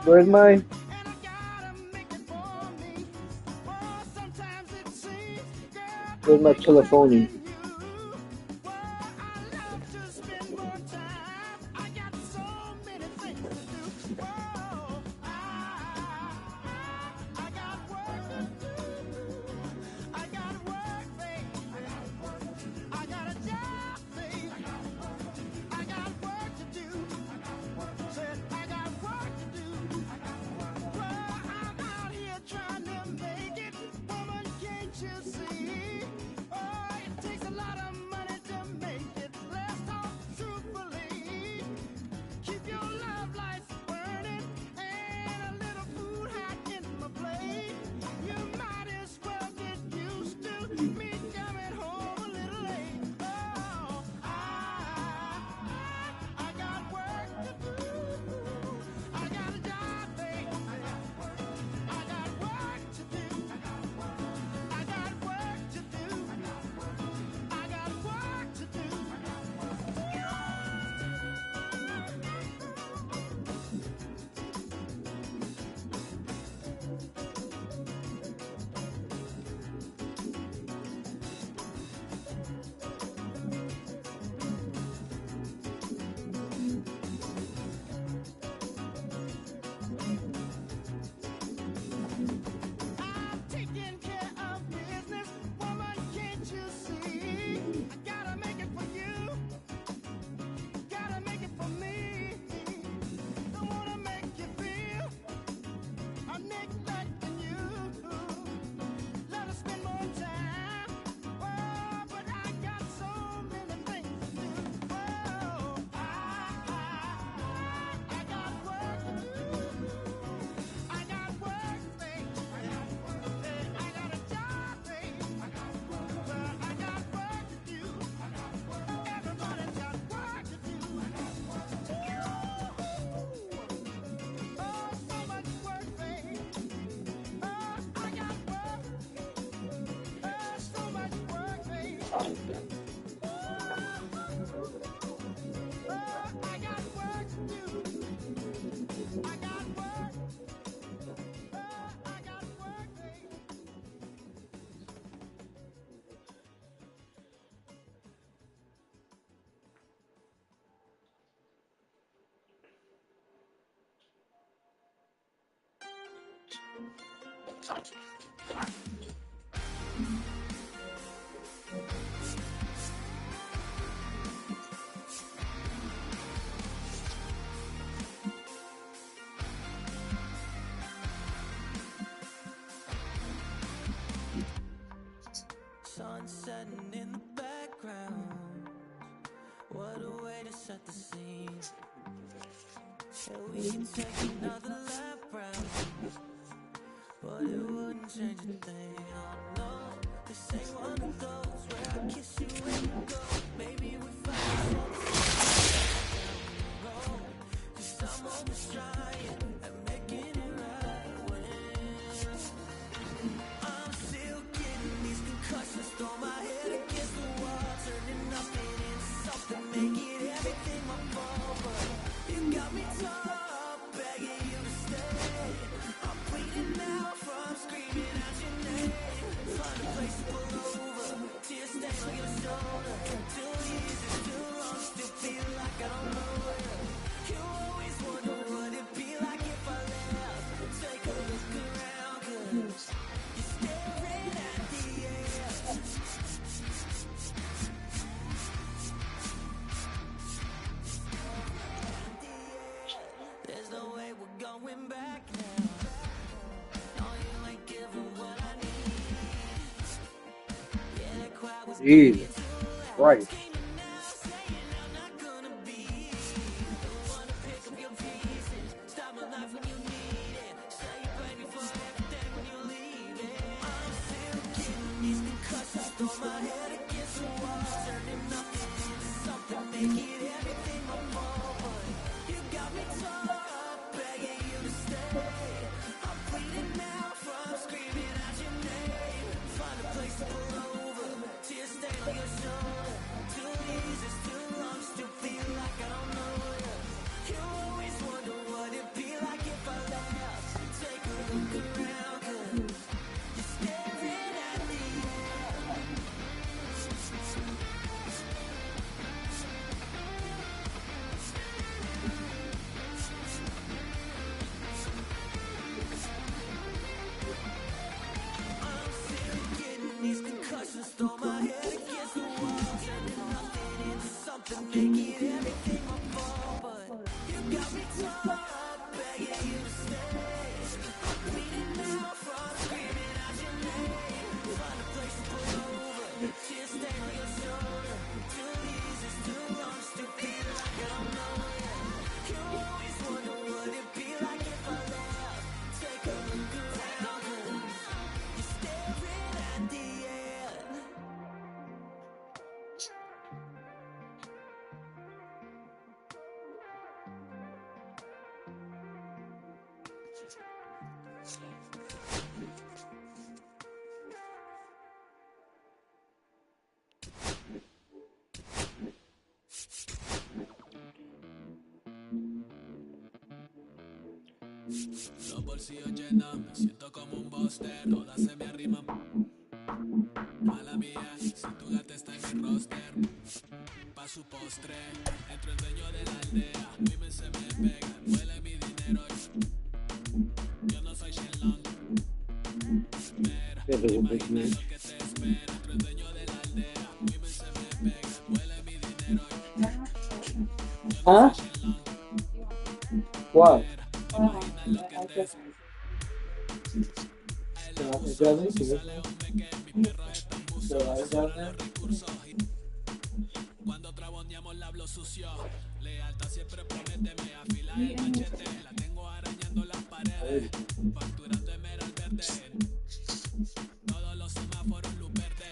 Where's my? Where's my telephone? Sun setting in the background. What a way to set the scene. And we can take another lap round, but it wouldn't change a thing. Oh no, this ain't one of those where I kiss you and you go. Maybe we find something. Cause I'm always trying and making it right when I'm still getting these concussions. Throw my head against the wall, turning nothing into something, make it everything my fault. But you got me top, begging you to stay. I'm bleeding now from screaming out your name. Find a place to pull over, tears stain on your shoulder. 2 years is too long, still feel like I don't know you. You always wonder what it'd be like if I left. Take a look around, cause you're staring at the air. There's no way we're going back now. No, you ain't giving what I need. Yeah, that crowd was Jesus Christ. saying I'm not gonna be the one to pick up your pieces. Stop my life when you need it. Say you pay me for everything when you leave it. I'm still getting these concussions. Throw my head against the wall, turning nothing into make it everything my fault, but you got me tore up, begging you to stay. I'm bleeding now from screaming out your name. Find a place to pull over, tears stain on your shoulder. Too easy, it's too long, still feel like I don't know you. You always wonder what it'd be like if I left. Take a look around, 'cause you're staring at the air. I'm still getting these concussions, throw my head against the wall, turning nothing into something, making everything my fault, but you got me tore up, begging you to stay. I'm bleeding now from screaming out your name. Find a place to pull over, tears stain on your shoulder. Too easy, it's too long, still feel like I don't know you. You always wonder what it'd be like if I left. Take a look around, 'cause you're staring at the air. Los bolsillos llenos, me siento como un buster, todas se me arriman. Mala mía, si tu gata está en mi roster, pa' su postre, entro el dueño de la aldea, women se me pegan, huele mi dinero, yo no soy Shenlong. Mira, imagina lo que te espera, entro el dueño de la aldea, women se me pegan, huele mi dinero, yo no Huh? soy Shenlong. What? Imagina lo que te espera. El abuso, si sale un meque, mis perros están buzos, sobran los recursos y cuando traboneamos la hablo sucio. Lealtad siempre prométeme, afila el machete, la tengo arañando las paredes, facturando emerald verde, todos los semáforos luz verde,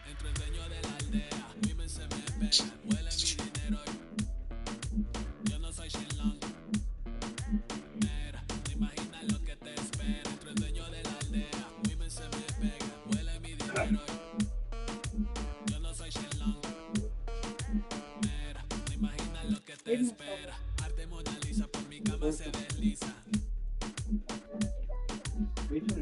entro el dueño de la aldea, women se me pegan, huele mi dinero, yo no soy Shenlong. Mira, no imaginas lo que te espera, entro el dueño de la aldea, women se me pegan, huele mi dinero, yo no soy Shenlong. Mira, no imaginas lo que te espera, arte Mona Lisa por mi cama se desliza.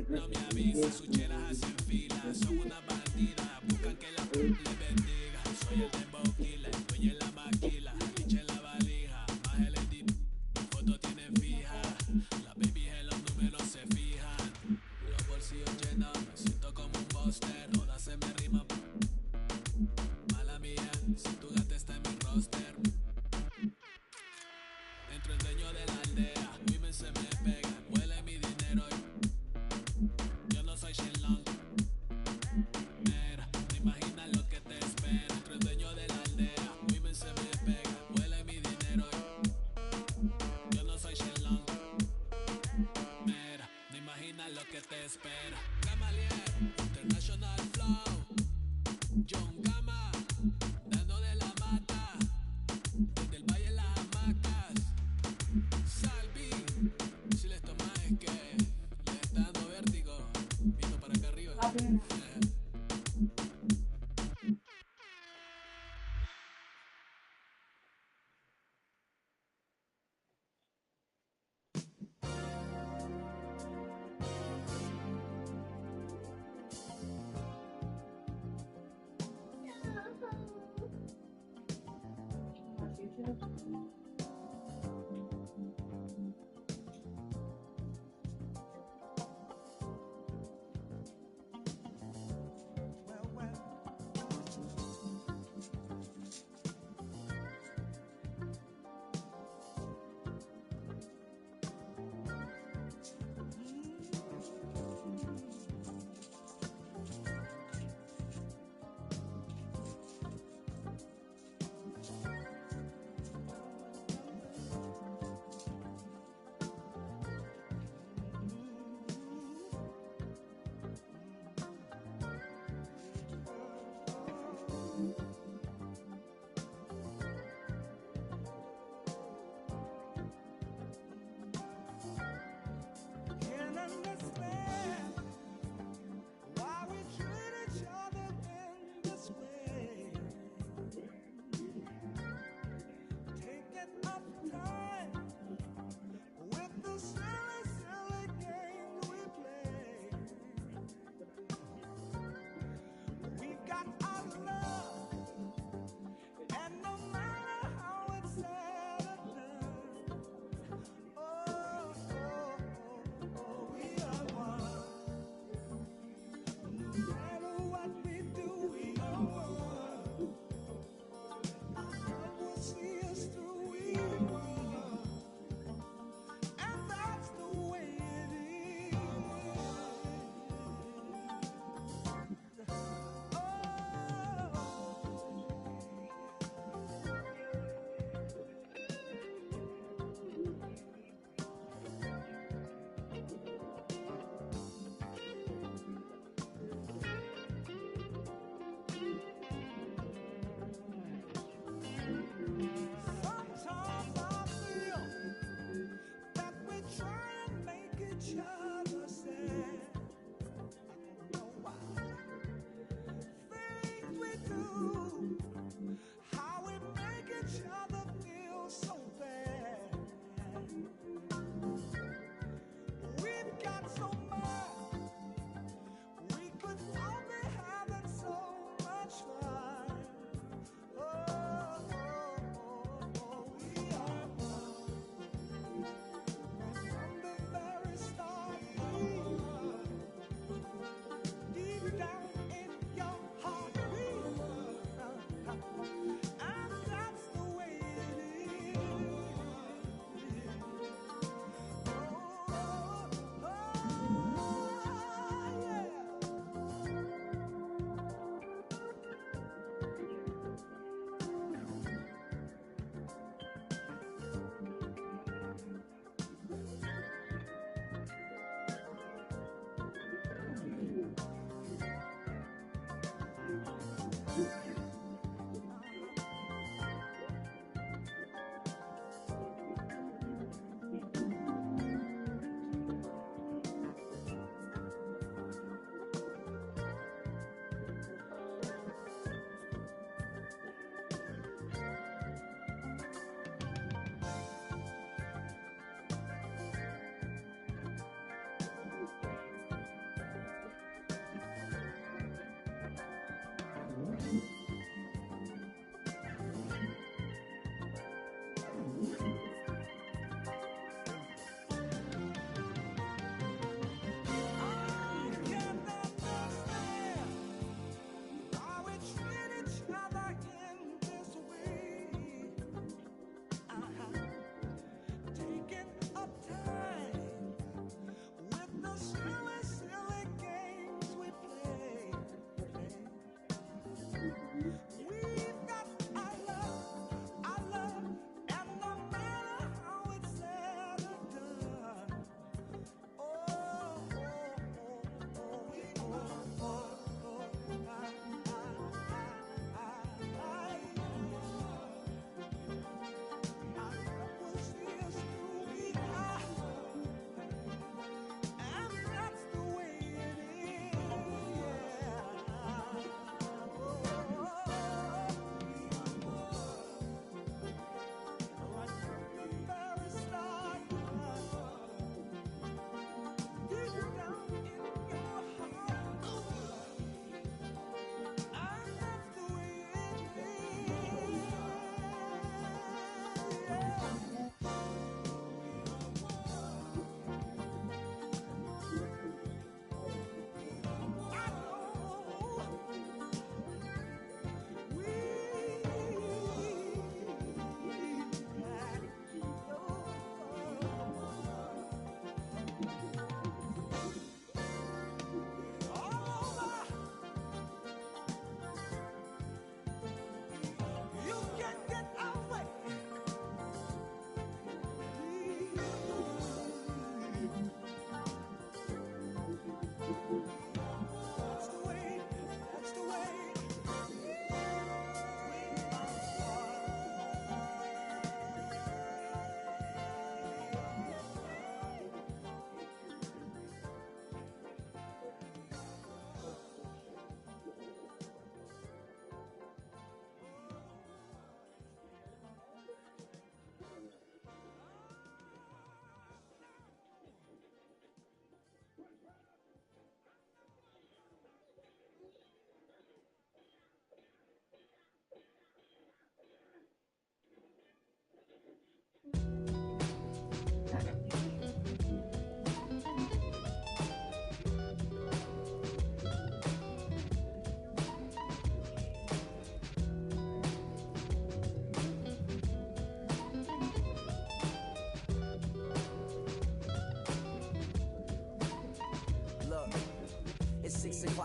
No me avisa, sus cheras hacen fila, son una bandida, buscan que la le bendiga. Soy el dembow killer, estoy en la maquila, liche en la valija, más el edit, foto tienen fija, las babies en los números se fijan, los bolsillos llenos, me siento como un buster, todas se me riman. Mala mía, si tu gata está en mi roster, entro el dueño de la aldea, women se me pegan, huele mi dinero, yo no soy Shenlong. Mira, no imaginas lo que te espera, entro el dueño de la aldea, women se me pegan, huele mi dinero, yo no soy Shenlong. Mira, no imaginas lo que te espera. Gamaliel, International Flow, John Gama, dando de la mata, desde el valle en las hamacas. Salvi, si les tomas es que les está dando vértigo, viendo para acá arriba.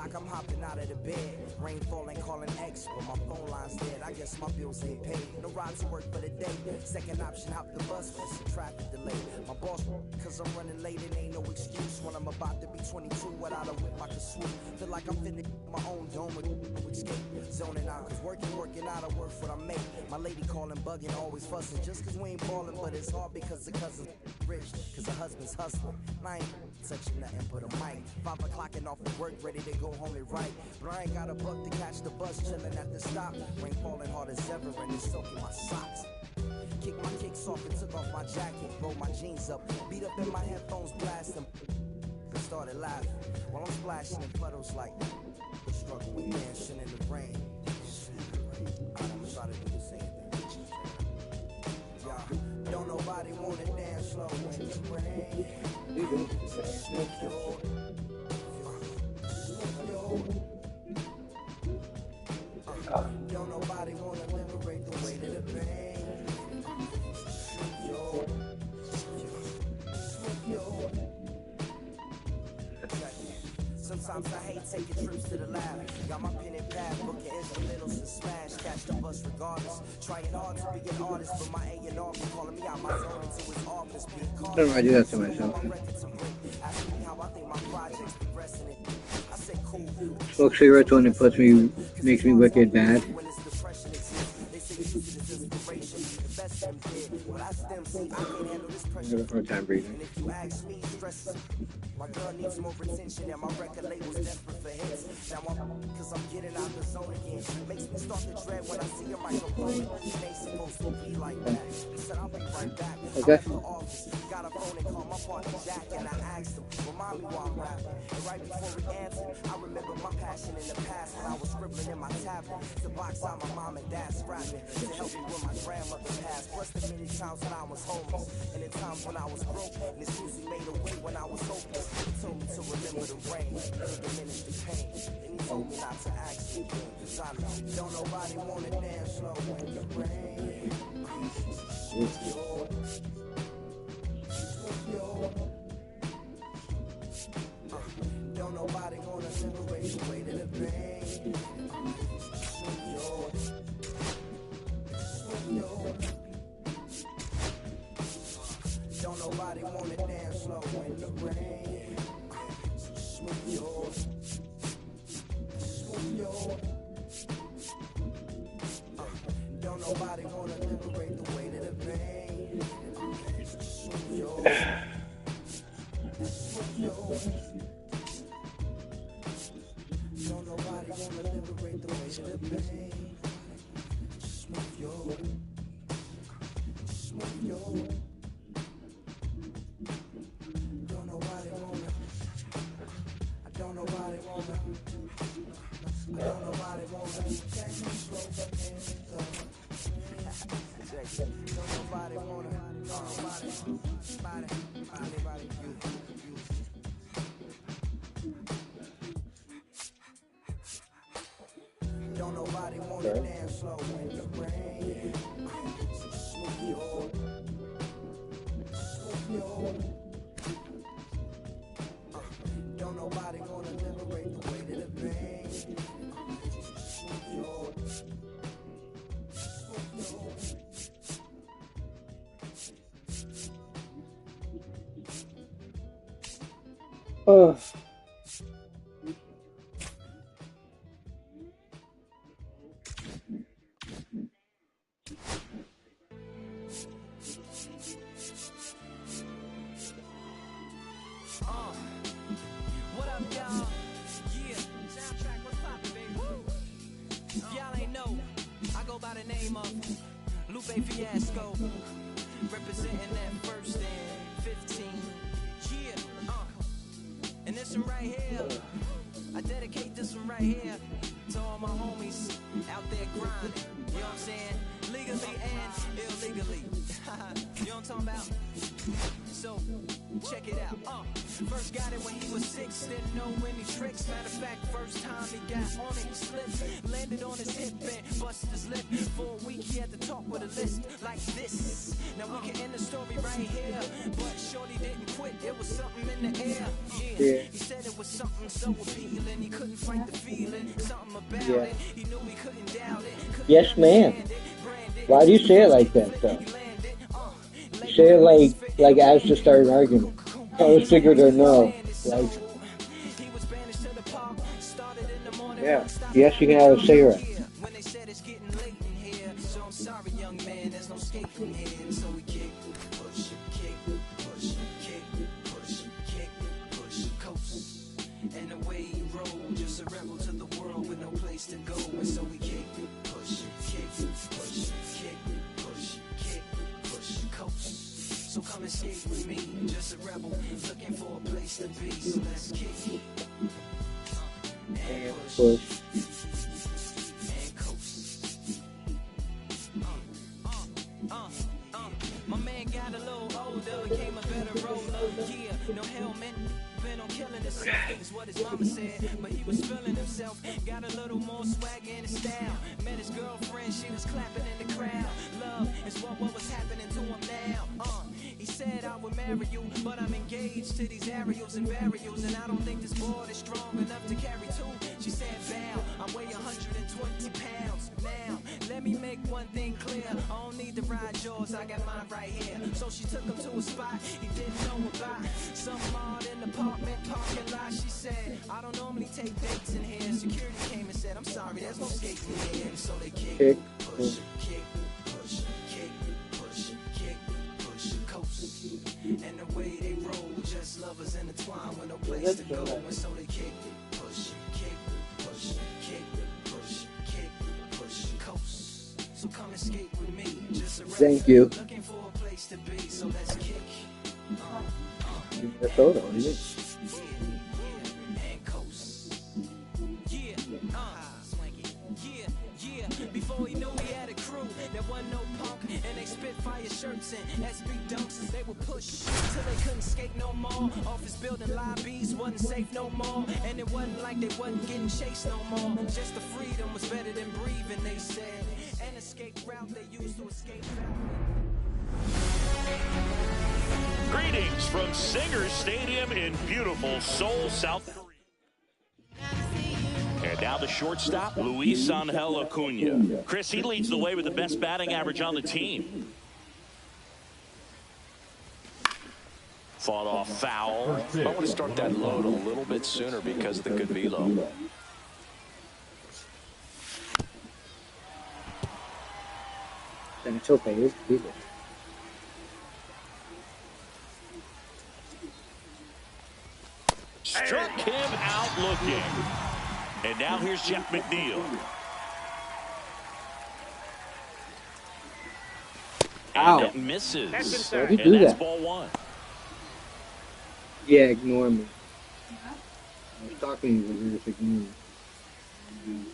o'clock, I'm hopping out of the bed. Rain falling, calling X, but my phone line's dead. I guess my bills ain't paid. No ride to work for the day. Second option, hop the bus with some traffic delay. My boss, cause I'm running late, it ain't no excuse. When I'm about to be 22, without a whip, I can swoop. Feel like I'm finna my own dome with escape. Zoning out, cause working out, I work for what I make. My lady calling, bugging, always fussing. Just cause we ain't ballin', but it's hard because the cousin's rich. Cause the husband's hustling. And I ain't touching nothing but a mic. 5 o'clock and off of work, ready to go home and write. But I ain't got a buck to catch the bus, chillin' at the stop. Rain falling hard as ever and it's soaking my socks. Kick my kicks off and took off my jacket. Rolled my jeans up, beat up in my headphones, blasting. And started laughing while I'm splashing in puddles like struggle with dancing in the rain. I'm trying to do the same thing. Yeah, don't nobody wanna dance slow in the rain. Don't nobody wanna liberate the weight of the pain. Sometimes I hate taking trips to the lab. Got my pen and pad, booking instrumentals and smash. Catch the bus regardless. Trying hard to be an artist, but my A&R be calling me out my zone into his office. I don't know, I do that to myself. Asking me how I think my project's progressing. I say cool. Smoke cigarettes when it makes me wicked bad. I have a hard time breathing. My girl needs more attention and my record label's desperate for hits. Now cause I'm getting out the zone again. Makes me start to dread when I see a microphone. It ain't supposed to be like that. He said I'll be right back. Okay. I office, got a phone and called my partner Jack and I asked him, remind me why I'm rapping. And right before he answered, I remember my passion in the past when I was scribbling in my tablet to box out my mom and dad's rapping to help me with my grandmother passed. Plus the many times when I was homeless and the times when I was broke. And this music made a way when I was hopeless. He told me to remember the rain, to diminish the pain. And he told me not to ask again, cause I know don't nobody wanna dance slow in the rain. Don't nobody wanna liberate the weight of the pain. Don't nobody wanna dance slow in the rain. Don't nobody wanna liberate the weight of the pain. Don't nobody wanna liberate the weight of the pain. Smooth yo. Don't nobody wanna. I don't nobody wanna. I don't nobody wanna. Don't nobody wanna. Anybody, you. Don't nobody wanna dance slow in the rain. Don't nobody wanna liberate the weight of the pain. Oh. What up, y'all? Yeah, soundtrack, what's poppin', baby? Woo! If y'all ain't know, I go by the name of Lupe Fiasco, representing that first and 15. Yeah, and this one right here, I dedicate this one right here to all my homies out there grinding. You know what I'm saying? Legally and illegally. You know what I'm talking about? So, check it out. First got it when he was 6, didn't know any tricks. Matter of fact, first time he got on it, he slipped. Landed on his hip and busted his lip. For a week he had to talk with a list like this. Now we can end the story right here, but shorty didn't quit. It was something in the air. Yeah. He said said it was something so appealing. He couldn't fight the feeling, something about Yeah. it. He knew he couldn't doubt it. Yes, ma'am. Why do you say it like that, though? You say it like as to start an argument. I was figured or no. Like, yeah. Yes, you can have a cigarette. When they said it's getting late in here, so I'm sorry, young man, there's no skating here. So we kick, push, kick, push, kick, push, kick, push, coast. And the way he rolled, just a rebel to the world with no place to go. And so we kick, push, kick, push, kick, push, kick, push, coast. So come and skate with me, just a rebel looking for a place to be. So let's kick. And push. My man got a little older, became a better roller. Yeah, no helmet, been on killing himself, is what his mama said. But he was feeling himself, got a little more swag in his style. Met his girlfriend, she was clapping in the crowd. Love is what was happening to him now. He said I would marry you, but I'm engaged to these aerials and burials, and I don't think this board is strong enough to carry two. She said, Val, I weigh 120 pounds. Now, let me make one thing clear. I don't need to ride yours, I got mine right here. So she took him to a spot he didn't know about. Some odd in the apartment parking lot. She said, I don't normally take dates in here. Security came and said, I'm sorry, there's no skating here. And so they kick, push, kick, push, kick, push, kick, push, coast. And the way they roll, just lovers intertwined with no place to go. And so they kick, push, kick, push, kick, push, kick, push, coast. So come and skate with me, just a Thank you. looking for a place to be. So let's kick. Minnesota, isn't it? And coast. Yeah, yeah. Before he knew he had a crew, there wasn't no punk, and they spit fire shirts and SB dunks. They would push till they couldn't skate no more. Office building lobbies wasn't safe no more, and it wasn't like they wasn't getting chased no more. Just the freedom was better than breathing, they said. An escape route they used to escape Greetings from Singer Stadium in beautiful Seoul, South Korea. And now the shortstop, Luis Angel Acuna. Chris, he leads the way with the best batting average on the team. Fought off foul. I want to start that load a little bit sooner because of the good velo. Then it's okay. It's good. Struck him out looking. And now here's Jeff McNeil. Ow. And it misses. Why did you And do that's that? ball one. Yeah, ignore me. I was talking to you, just ignore me.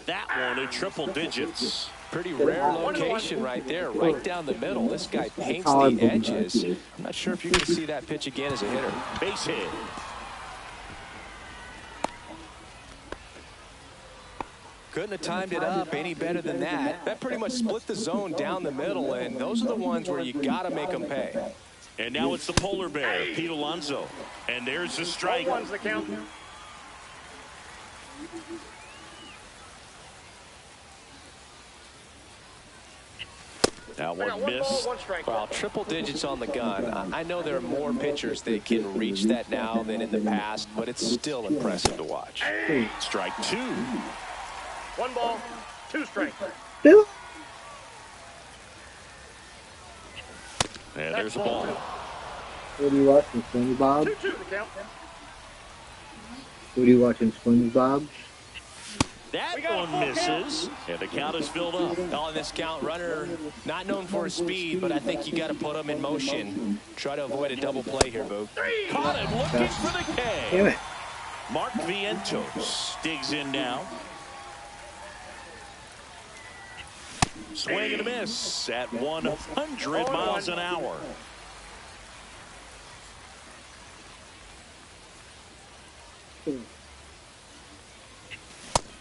That one in triple digits. Pretty rare location right there, right down the middle. This guy paints Hard the boogie edges. back I'm not sure if you can see that pitch again as a hitter. Base hit. Couldn't have timed it up any better than that. That pretty much split the zone down the middle, and those are the ones where you got to make them pay. And now it's the polar bear, Pete Alonso. And there's the strike. One's the count. Now We got one one ball, missed. one strike. Well, triple digits on the gun. I know there are more pitchers that can reach that now than in the past, but it's still impressive to watch. Strike two. One ball, two strikes. And there's a ball. What are you watching, SpongeBob? 2-2 the count. What are you watching, SpongeBob? That one misses. And the count is filled up. On this count, runner not known for his speed, but I think you got to put him in motion. Try to avoid a double play here, Boo. Caught him looking for the Damn K. it. Mark Vientos digs in now. Swing and a miss at 100 miles an hour.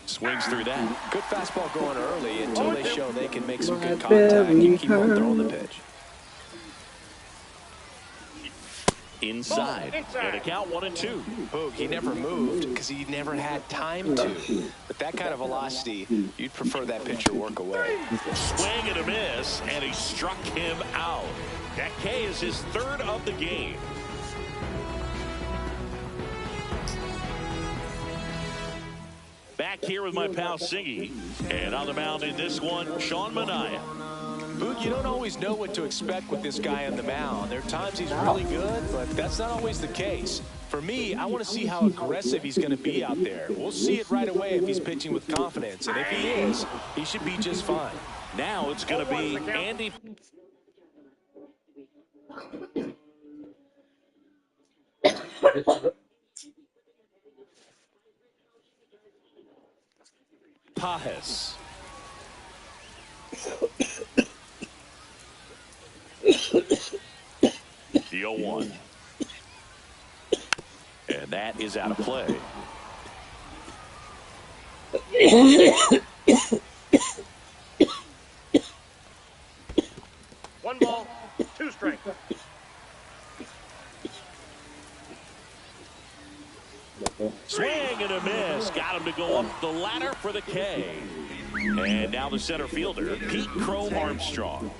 Swings through that. Good fastball going early until they show they can make some good contact. You keep on throwing the pitch. inside. And a count 1-2. Boog, he never moved because he never had time to. With that kind of velocity, you'd prefer that pitcher work away. Swing and a miss, and he struck him out. That K is his third of the game. Back here with my pal Siggy. And on the mound in this one, Sean Manaea. Boog, you don't always know what to expect with this guy on the mound. There are times he's really good, but that's not always the case. For me, I want to see how aggressive he's going to be out there. We'll see it right away if he's pitching with confidence. And if he is, he should be just fine. Now it's going to be Andy. Pajes. The 0-1. And that is out of play. One ball, two strikes. Swing and a miss. Got him to go up the ladder for the K. And now the center fielder, Pete Crow Armstrong.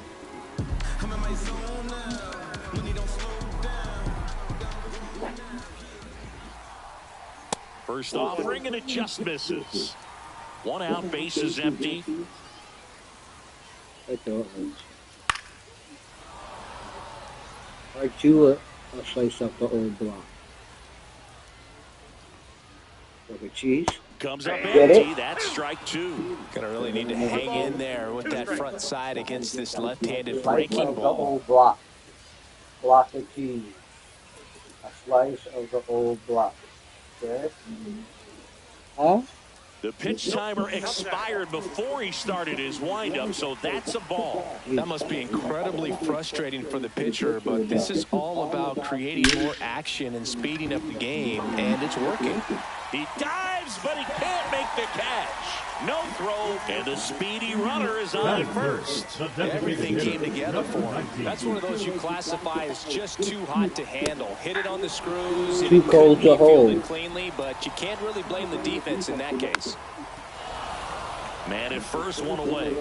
First offering, and it just misses. One out, base is empty. I thought it was. Right to it, I'll slice up the old block. Like a cheese. Comes up Get empty. it? That's strike two. Gonna really need to hang in there with that front side against this left-handed Slice breaking of the ball. old block. Block of cheese. A slice of the old block. Okay? Huh? The pitch timer expired before he started his windup, so that's a ball. That must be incredibly frustrating for the pitcher, but this is all about creating more action and speeding up the game, and it's working. He dives, but he can't make the catch. No throw, and the speedy runner is on at first. Everything came together for him. That's one of those you classify as just too hot to handle. Hit it on the screws. Too cold to hold. It cleanly, but you can't really blame the defense in that case. Man at first, one away.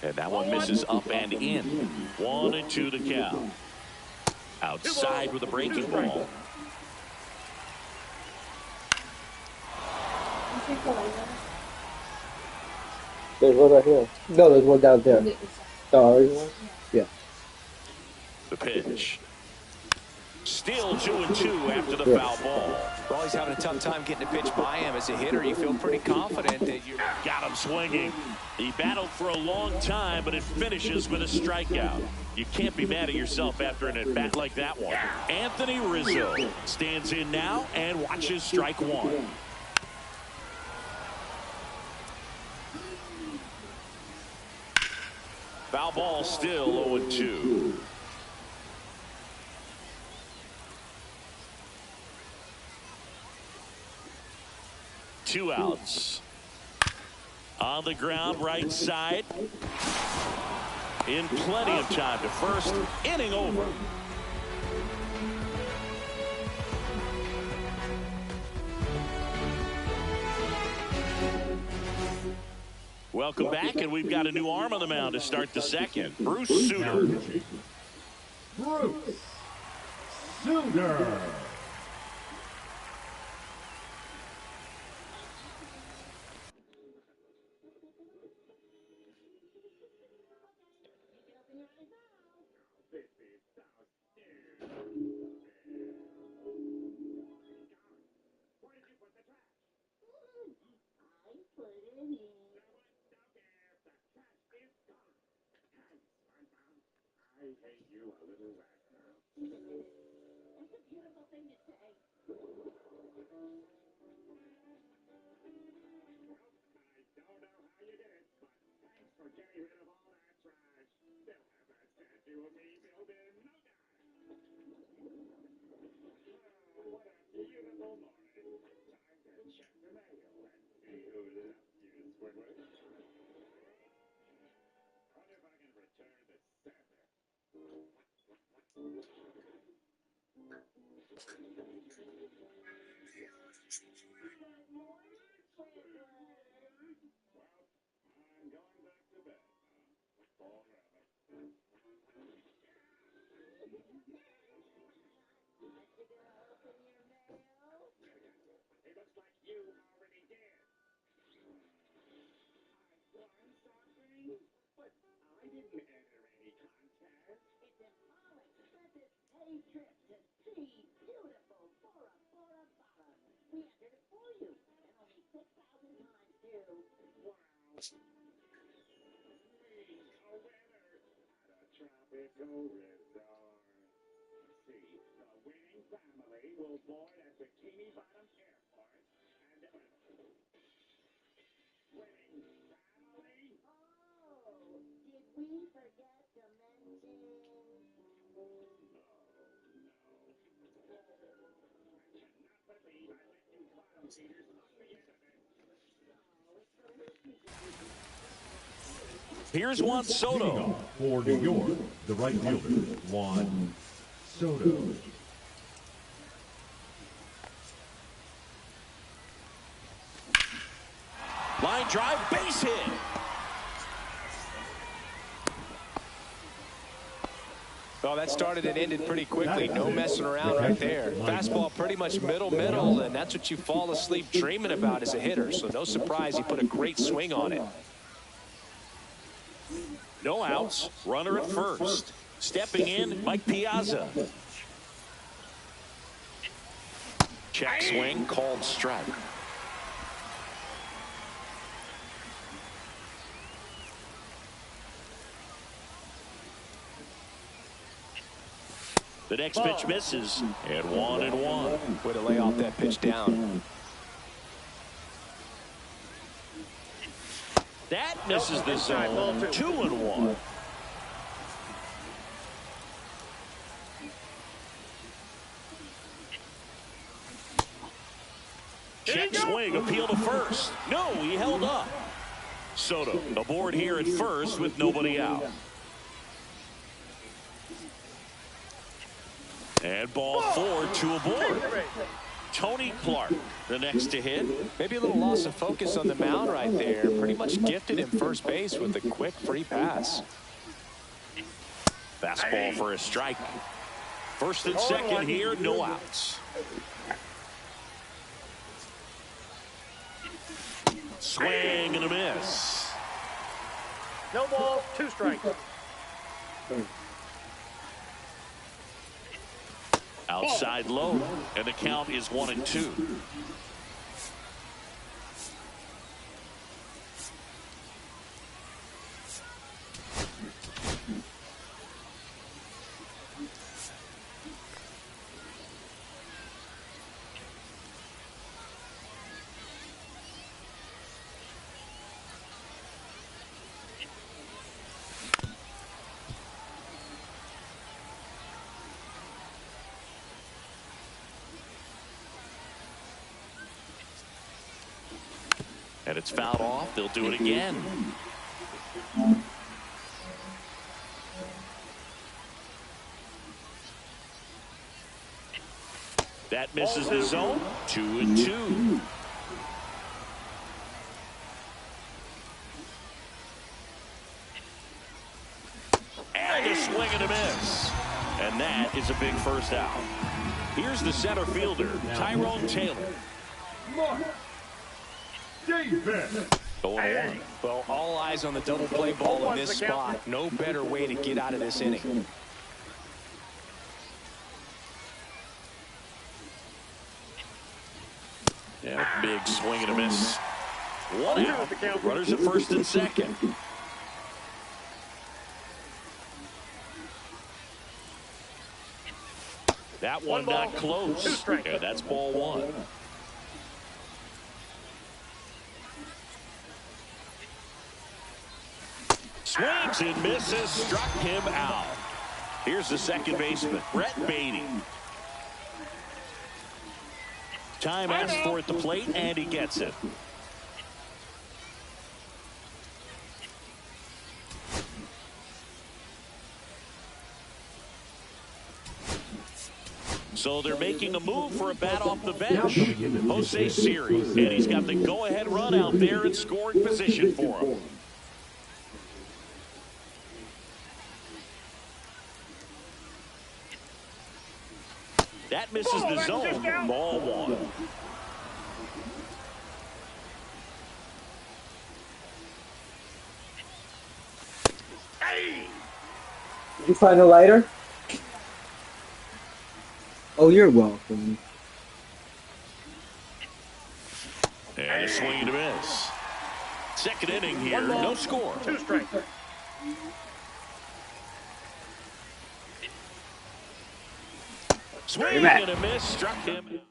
And that one misses up and in. 1-2 the count. Outside with a breaking ball. There's one right here. No, there's one down there. Sorry. Yeah. The pitch. Still 2-2 after the foul ball. Well, he's having a tough time getting a pitch by him. As a hitter, you feel pretty confident that you Got him swinging. He battled for a long time, but it finishes with a strikeout. You can't be mad at yourself after an at-bat like that one. Anthony Rizzo stands in now and watches strike one. Foul ball still 0-2. Two outs. On the ground, right side. In plenty of time to first. Inning over. Welcome back, and we've got a new arm on the mound to start the second. Bruce Sutter. Bruce Sutter. Here's Juan Leading Soto. off for New York, the right fielder, Juan Soto. Line drive, base hit. Well, that started and ended pretty quickly. No messing around right there. Fastball pretty much middle, and that's what you fall asleep dreaming about as a hitter. So no surprise he put a great swing on it. No outs. Runner at first. Stepping in, Mike Piazza. Check swing, called strike. The next pitch misses, and 1-1. Way to lay off that pitch down. That misses the zone. 2-1. Check swing, appeal to first. No, he held up. Soto aboard here at first with nobody out. And ball 4, 2 aboard. Tony Clark, the next to hit. Maybe a little loss of focus on the mound right there. Pretty much gifted him first base with a quick free pass. Fastball for a strike. First and second here, no outs. Swing and a miss. No balls, 2 strikes. Outside low, and the count is 1-2. And it's fouled off. They'll do it again. That misses the zone. 2-2. And a swing and a miss. And that is a big first out. Here's the center fielder, Tyrone Taylor. Davis. Well, all eyes on the double play ball in this spot. No better way to get out of this inning. Yeah, big swing and a miss. 1 out. Runners at first and second. That one not close. And that's ball 1. Swings and misses, struck him out. Here's the second baseman, Brett Beatty. Time asked for at the plate, and he gets it. So they're making a move for a bat off the bench. Jose Siri, and he's got the go-ahead run out there in scoring position for him. That misses the zone. Ball one. Did you find a lighter? Oh, you're welcome. And a swing and a miss. Second inning here, no score. 2 strikes. Swing and a miss, struck him.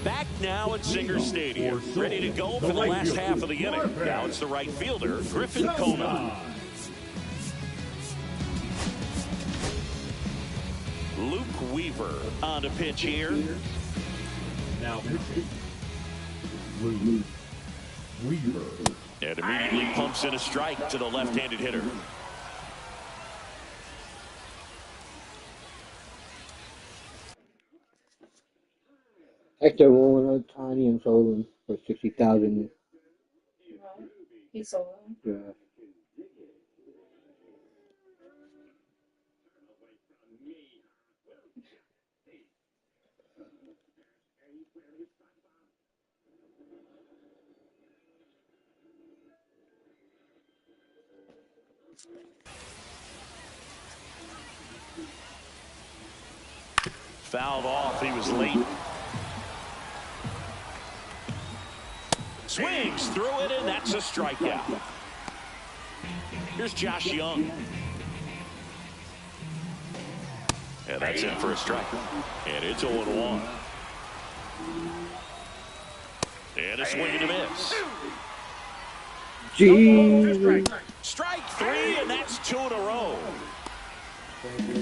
Back now at Singer Stadium, ready to go for the last half of the inning. Now it's the right fielder, Griffin Kona. Luke Weaver on the pitch here. Now pitching, Luke Weaver. And immediately pumps in a strike to the left-handed hitter. Hector won Tiny and sold him for $60,000. He sold him. Yeah. Fouled off, he was late. Swings through it, and that's a strikeout. Here's Josh Young. And that's in for a strike. And it's 0-1. And a swing and a miss. Gee. Strike 3, and that's 2 in a row.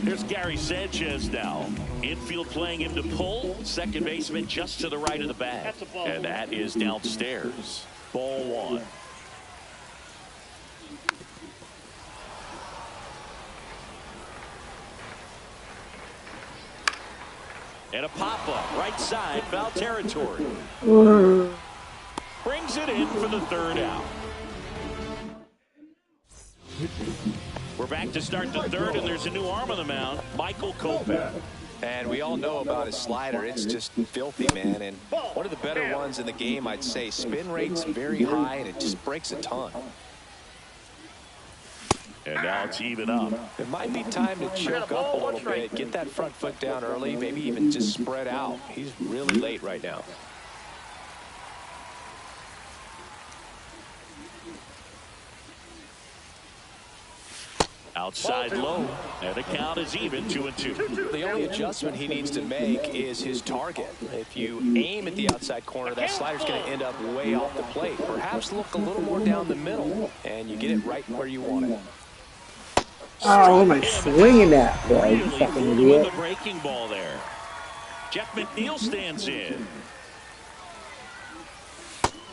Here's Gary Sanchez now. Infield playing him to pull. Second baseman just to the right of the bag. And that is downstairs. Ball one. And a pop-up, right side, foul territory. Brings it in for the third out. We're back to start the third, and there's a new arm on the mound, Michael Kopech. And we all know about his slider. It's just filthy, man. And one of the better ones in the game, I'd say. Spin rate's very high, and it just breaks a ton. And now it's even up. It might be time to choke up a little bit, get that front foot down early, maybe even just spread out. He's really late right now. Outside low, and the count is even 2-2. The only adjustment he needs to make is his target. If you aim at the outside corner, that slider's going to end up way off the plate. Perhaps look a little more down the middle, and you get it right where you want it. Oh, am I swinging that, boy? You Really fucking with idiot. the breaking ball there. Jeff McNeil stands in.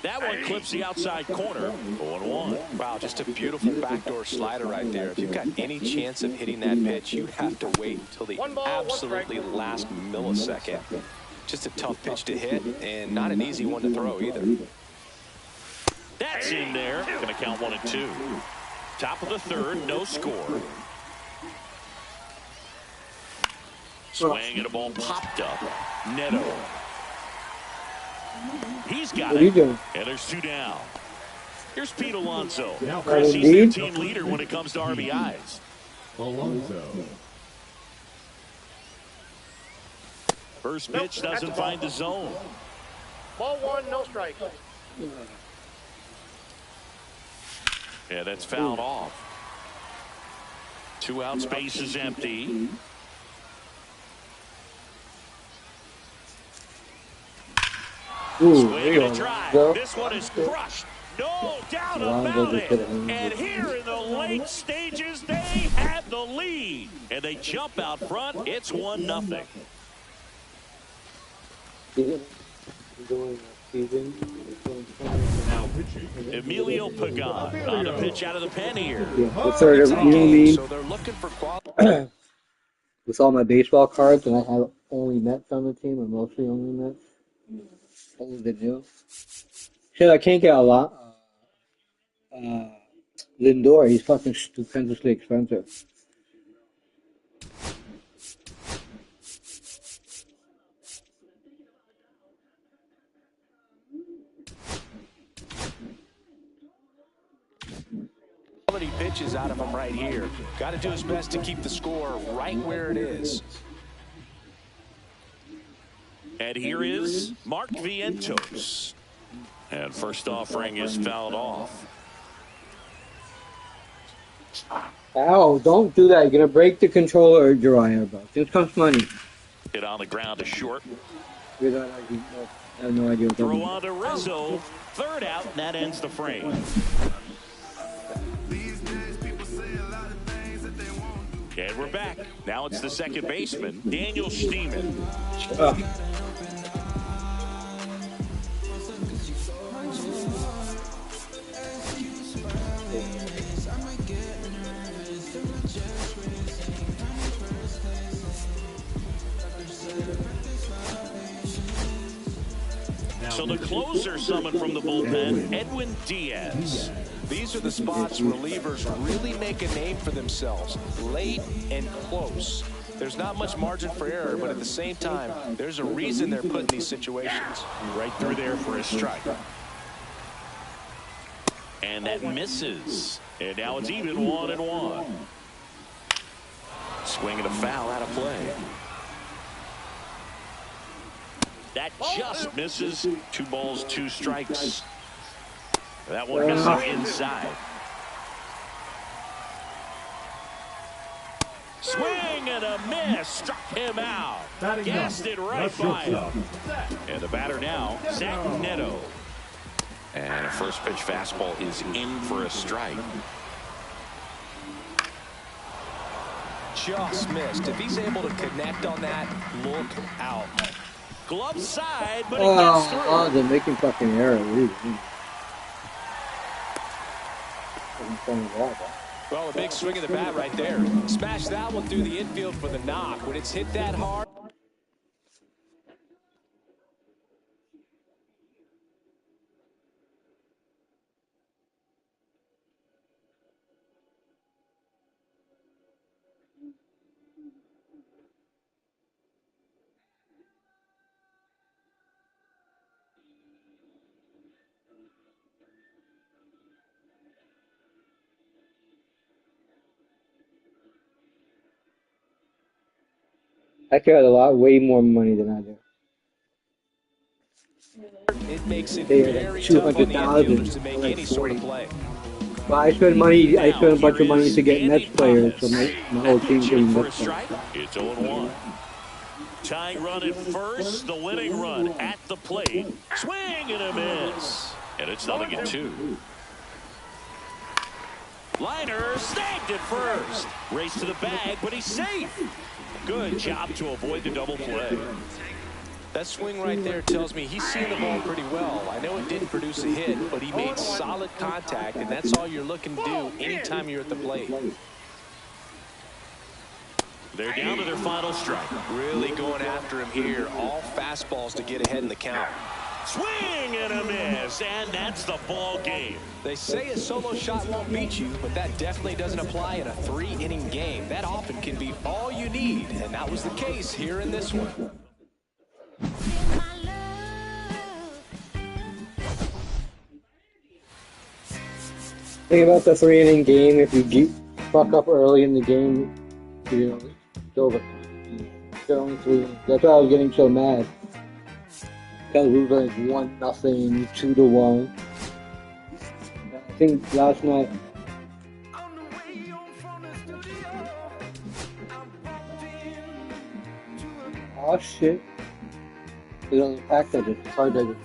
That one clips the outside corner. 0-1. Wow, just a beautiful backdoor slider right there. If you've got any chance of hitting that pitch, you have to wait until the absolutely last millisecond. Just a tough pitch to hit, and not an easy one to throw either. That's in there. Going to count 1-2. Top of the third, no score. Swing and a ball popped up. Neto. He's got What are you it. doing? And there's 2 down. Here's Pete Alonso. Now Chris, he's their team leader when it comes to RBIs. Alonso. First pitch doesn't find the zone. Ball one, no strikes. Yeah, that's fouled off. 2 out, space is empty. Swing and a drive. This one is crushed. No doubt about it. And here in the late stages, they have the lead. And they jump out front. It's 1-0. Emilio Pagan on the pitch out of the pen here. So they're looking for quality. With all my baseball cards, and I have only Mets on the team, or mostly only Mets. Only the new. Shit, I can't get a lot. Lindor, he's fucking stupendously expensive. Quality pitches out of him right here. Got to do his best to keep the score right where it is. And here is Mark Vientos. And first offering is fouled off. Ow, don't do that. You're going to break the controller, Uriah, bro. This comes money. Hit on the ground to short. I have no idea what that Throw means. on to Rizzo. Third out, and that ends the frame. And we're back. Now it's the second baseman, Daniel Steeman. So the closer summoned from the bullpen, Edwin Diaz. These are the spots relievers really make a name for themselves, late and close. There's not much margin for error, but at the same time, there's a reason they're put in these situations. Right through there for a strike. And that misses. And now it's even 1-1. Swing and a foul out of play. That just misses. 2 balls, 2 strikes. That one missing inside. Swing and a miss. Struck him out. Gassed it right by him. And the batter now, Zach Neto. And a first pitch fastball is in for a strike. Just missed. If he's able to connect on that, look out. Glove side, but it gets through. Oh, they're making fucking error. Well, a big swing of the bat right there. Smash that one through the infield for the knock. When it's hit that hard. I carry a lot, way more money than I do. It makes it They very had tough on the infielders to $200,000, make like any sort of 40. play. Well, I spend money. I spend a bunch of money to get Mets players, so my whole team getting For a Mets strike, players. it's 0-1. Tying run at first, the winning run at the plate. Swing and a miss. And it's 0-2. Liner snagged at first. Race to the bag, but he's safe. Good job to avoid the double play. That swing right there tells me he's seeing the ball pretty well. I know it didn't produce a hit, but he made solid contact, and that's all you're looking to do anytime you're at the plate. They're down to their final strike. Really going after him here. All fastballs to get ahead in the count. Swing and a miss, and that's the ball game. They say a solo shot won't beat you, but that definitely doesn't apply in a 3-inning game. That often can be all you need, and that was the case here in this one. Think about the 3-inning game. If you fuck up early in the game, you know, it's over. They're only 3 innings. That's why I was getting so mad. Because we were like 1-0, 2-1. I think last night. Oh shit. It's on the pack that it's hard that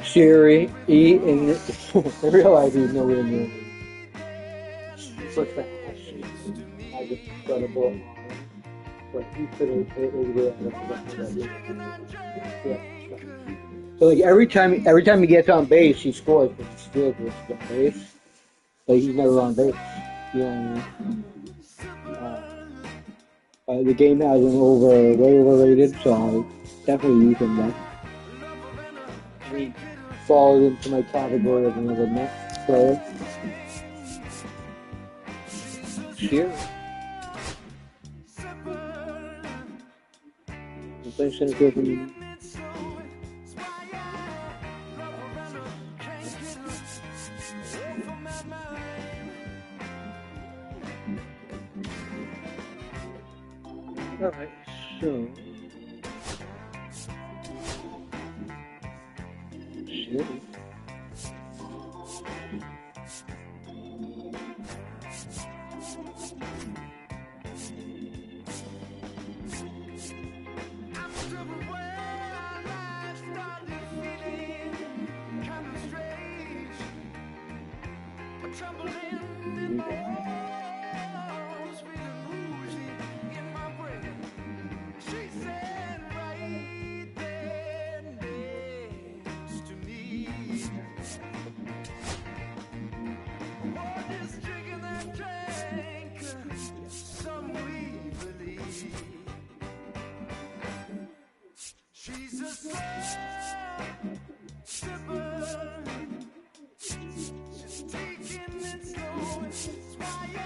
Sherry, E, and I realize he's nowhere near me. Looks like shit. I just got a ball. But he could have hit over that. So like every time he gets on base, he scores, but he still gets on base. But he's never on base. You know what I mean? The game has been way overrated, so I definitely use him then. He falls into my category of another Mets player. Sure. I'm playing center field for you. Alright, so shit. She's a slow sipper. She's taking it slow. That's why I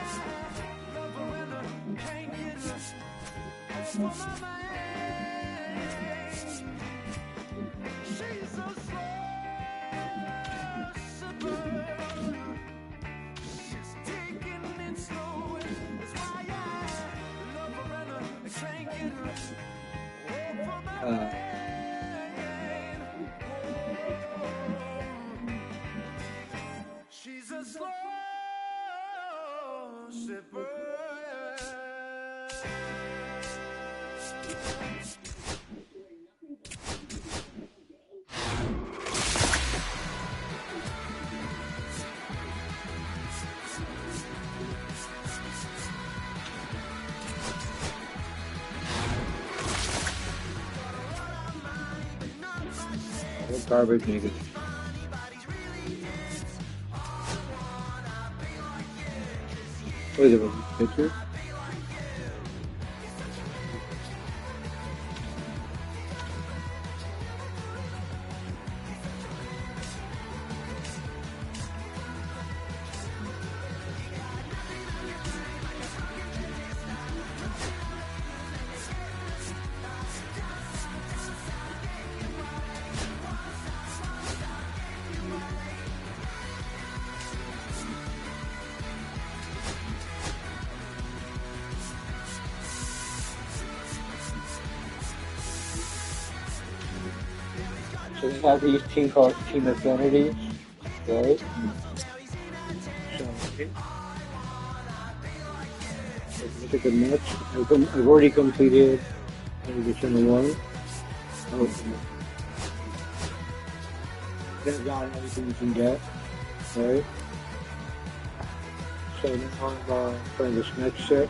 love her when I can't get her off of my mind. She's a slow sipper. She's taking it slow. That's why I love her when I can't get her off of my mind. She's a slow sipper. What garbage nigga? What is it, a picture? So we have these team called Team Affinities, right? So, look at the Mets. I've already completed Edition 1. Oh, that's not everything you can get, right? So now I'm playing this next set.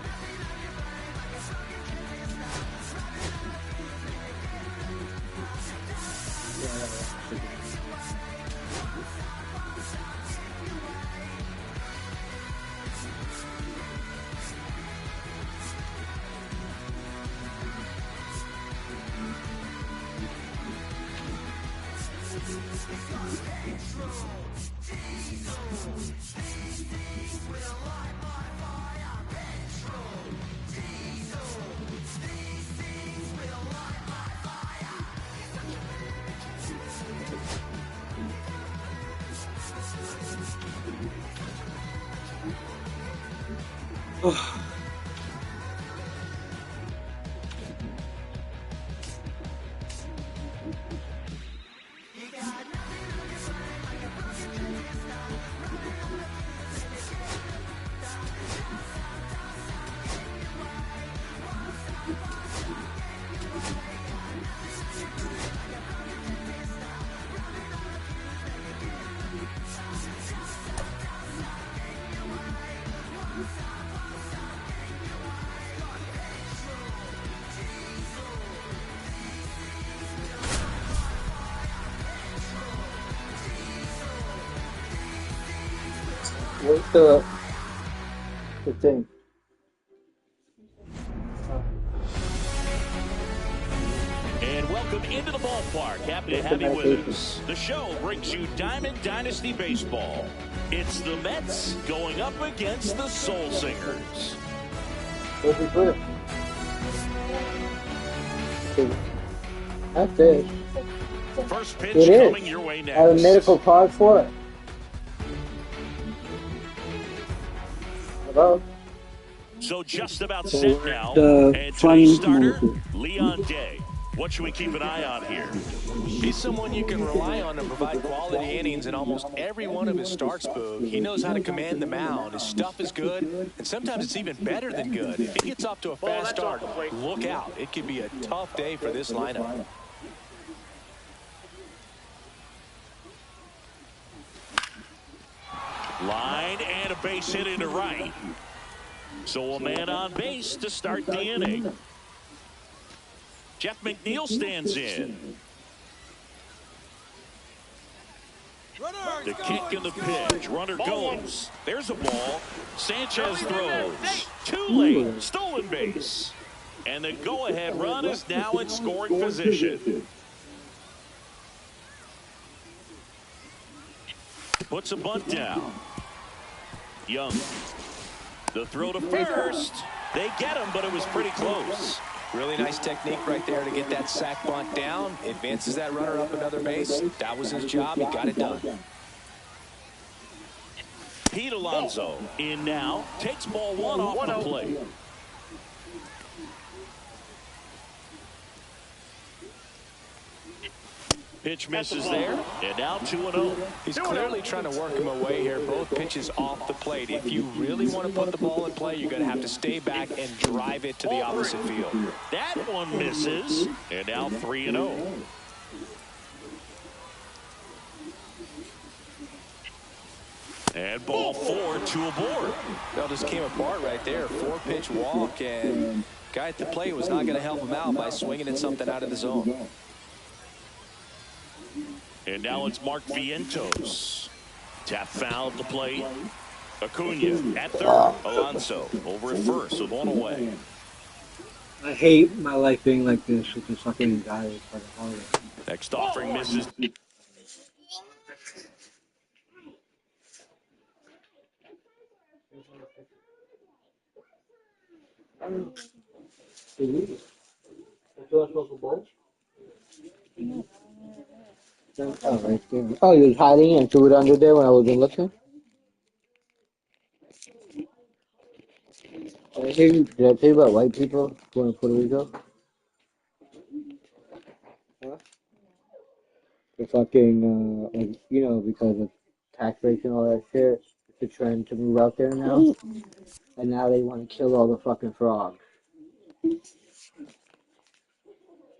Where's the thing? And welcome into the ballpark. Happy to have you with us. The show brings you Diamond Dynasty Baseball. It's the Mets going up against the Soul Singers. Where's the grip? That's it. First pitch It coming is. your way I have a next. medical card for it. Hello? So just about set now. The And front today's starter, motor. Leon Day. What should we keep an eye on here? He's someone you can rely on to provide quality innings in almost every one of his starts, Boog. He knows how to command the mound. His stuff is good, and sometimes it's even better than good. If he gets off to a fast start, look out. It could be a tough day for this lineup. Line and a base hit into right. So a man on base to start the inning. Jeff McNeil stands in. The kick and the pitch. Runner goes. There's a ball. Sanchez throws. Too late. Stolen base. And the go-ahead run is now in scoring position. Puts a bunt down. Young. The throw to first. They get him, but it was pretty close. Really nice technique right there to get that sac bunt down. Advances that runner up another base. That was his job. He got it done. Pete Alonso in now. Takes ball one off the plate. Pitch misses there, and now 2-0. He's clearly trying to work him away here. Both pitches off the plate. If you really want to put the ball in play, you're going to have to stay back and drive it to the opposite field. That one misses, and now 3-0. And ball 4, 2 aboard. That just came apart right there. 4-pitch walk, and guy at the plate was not going to help him out by swinging at something out of the zone. And now it's Mark Vientos. Tap foul at the plate. Acuna at third. Alonso over at first with one away. I hate my life being like this with this fucking guy. It's like a holiday. Next offering misses. Oh, right there. Oh, you was hiding and threw it under there when I wasn't looking? Did I tell you about white people going to Puerto Rico? Huh? The fucking, like, you know, because of tax rates and all that shit, it's a trend to move out there now. And now they want to kill all the fucking frogs.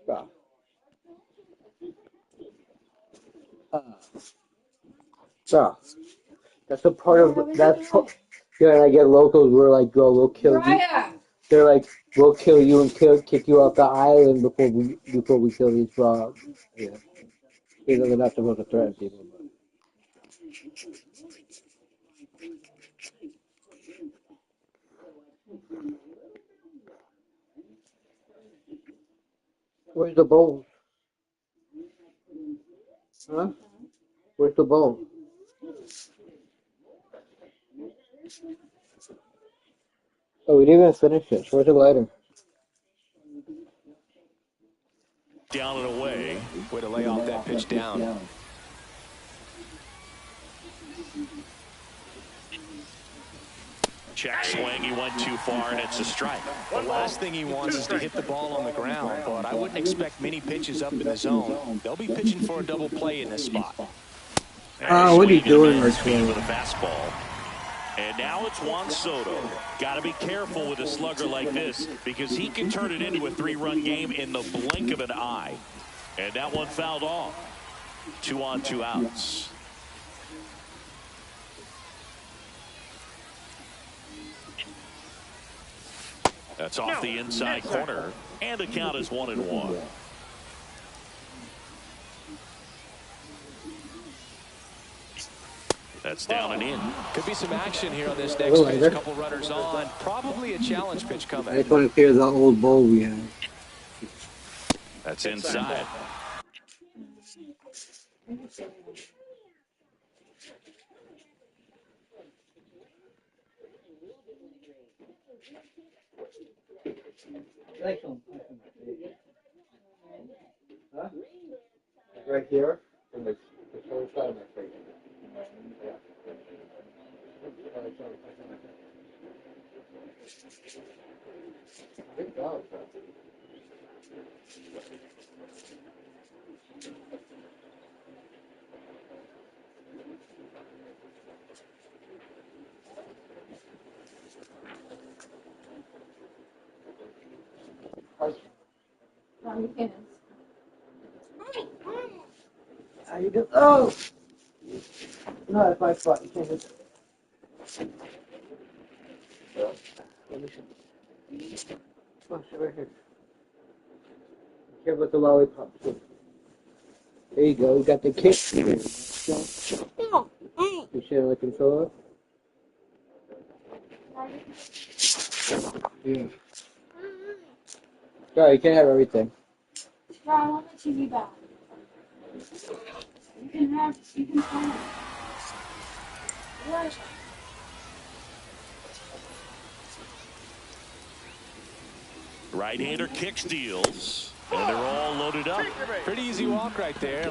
Stop. So, that's a part of, that's, yeah, and I get locals, we're like, go, we'll kill you. They're like, we'll kill you and kick you off the island before we kill these frogs. Yeah. Even though they're not supposed to threaten people. But. Where's the bowl? Huh? Where's the bowl? Oh, we didn't even finish this. Where's the lighter? Down and away. Way to lay off that pitch down. Check swing. He went too far, and it's a strike. The last thing he wants is to hit the ball on the ground, but I wouldn't expect many pitches up in the zone. They'll be pitching for a double play in this spot. What are you doing, Speed with a fastball. And now it's Juan Soto. Got to be careful with a slugger like this because he can turn it into a 3-run game in the blink of an eye. And that one fouled off. 2 on, 2 outs. That's off the inside corner. And the count is 1-1. That's down and in. Could be some action here on this next pitch. Couple runners on. Probably a challenge pitch coming. I just want to clear the old bowl we have. That's inside. Huh? Right here, and the whole side of my face. Yeah. Good dog, bro. How you doing? Oh! No, that's my spot. You can't hit that. Let me see. Oh, sit right here. Care about the lollipop. There you go. You got the kick. You sit on the controller. Yeah. Sorry, you can't have everything. No, I want the TV back. You can have it. What? Right-hander kick steals, and they're all loaded up. Pretty easy walk right there.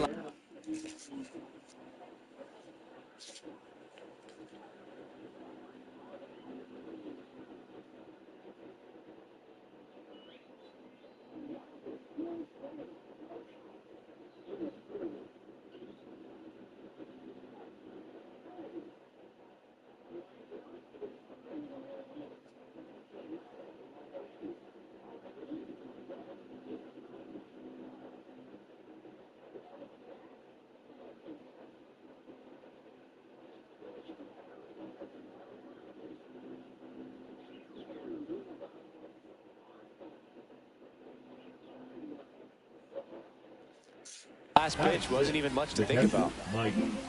Last pitch wasn't even much to think about.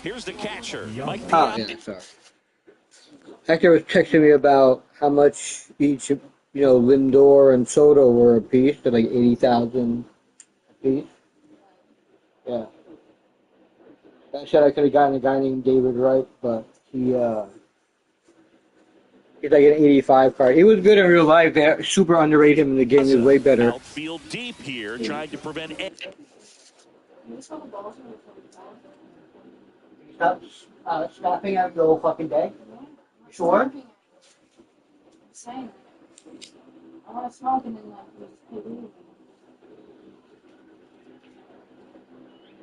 Here's the catcher, Mike. Oh, yeah, sorry. Hector was texting me about how much each, Lindor and Soto were a piece. They're like 80,000 a piece. Yeah. I said I could have gotten a guy named David Wright, but he's like an 85 card. He was good in real life. They super underrated him in the game. He was way better. Outfield deep here, trying to prevent. Stop stopping every whole fucking day. Sure. Same. I want to smoke and then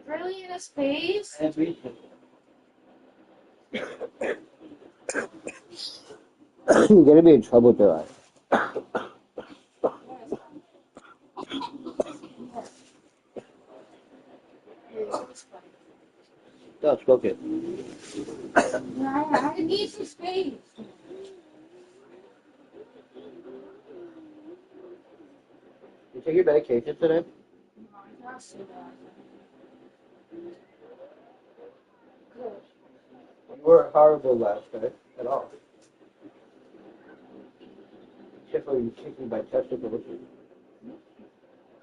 really in a space? You're gonna be in trouble with your life. No, smoke it. I need some space. You take your medication today? No, I can't see that. Good. You weren't horrible last night at all. Except for you kicked me by testicles.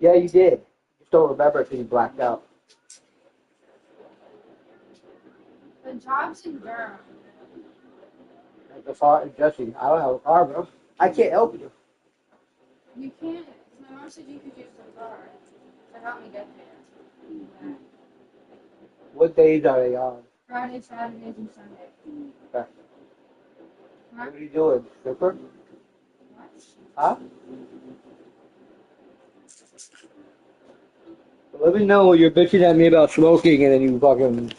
Yeah, you did. Just don't remember because you blacked out. The job's in Durham. The far Jesse, I don't have a car, bro. I can't help you. You can't. My mom said you could use the car to help me get there. Yeah. What days are they on? Friday, Saturdays, and Sunday. Okay. Huh? What are you doing? Stripper? What? Huh? Let me know when you're bitching at me about smoking and then you fucking,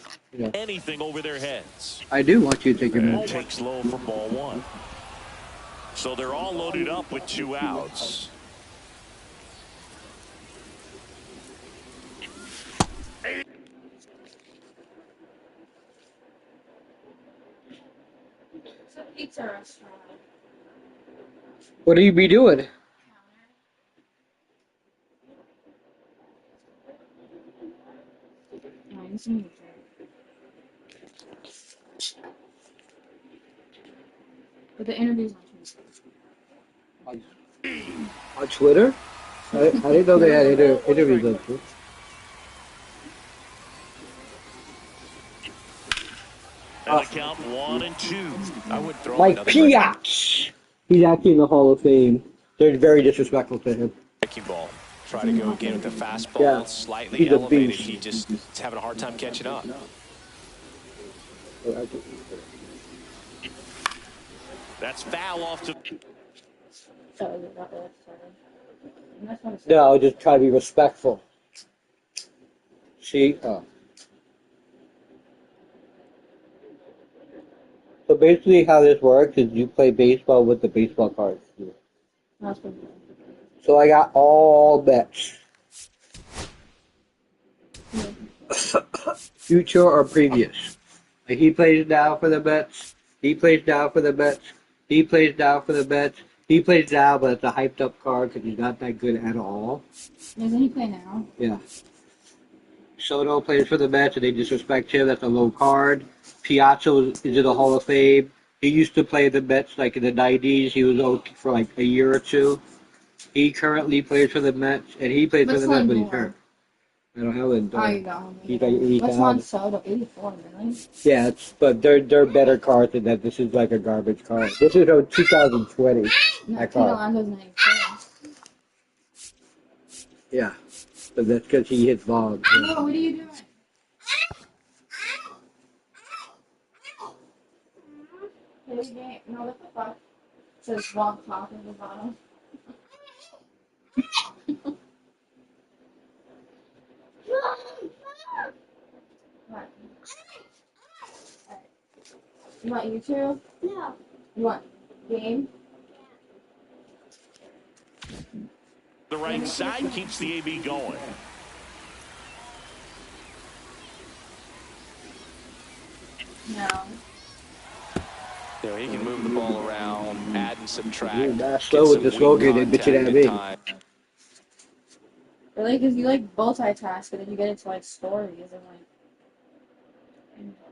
Anything over their heads. I do want you to take your And move. takes low for ball one. So they're all loaded up with 2 outs. It's a pizza restaurant. What do you be doing? Nice and But the interviews on Tuesday. On Twitter? I didn't know they had interviews on Twitter. And the count 1-2. I would throw Mike another Piatch! He's actually in the Hall of Fame. They're very disrespectful to him. breaking ball. Try to go again with the fastball, Yeah. slightly He's a elevated. beast. He just is having a hard time catching up. That's foul off to. No, just try to be respectful. See? Oh. So basically how this works is you play baseball with the baseball cards. So I got all bets. Future or previous. Like he plays now for the bets. He plays now for the bets. He plays now for the bets. He plays now, but it's a hyped up card because he's not that good at all. Doesn't he play now? Yeah. Soto plays for the Mets and they disrespect him. That's a low card. Piazza is in the Hall of Fame. He used to play the Mets like in the 90s. He was okay for like a year or two. He currently plays for the Mets and he plays for the Mets, but he's hurt. I don't have it. I know. He's like 80,000. What's Juan Soto? 84, really? Yeah, but they're better cards than that. This is like a garbage card. This is a 2020. No, that Tino card. Alonso's 94. Yeah, but that's because he hits bombs. No, what are you doing? Play the game. No, what the fuck? It says wrong top in the bottom. What? You want YouTube? No. You want game? The right side keeps the AB going. No. You know, he can move the ball around, add and subtract. You're not slow with the slogan and bitching at me. Really? Because you like multitask, but then you get into like stories and like.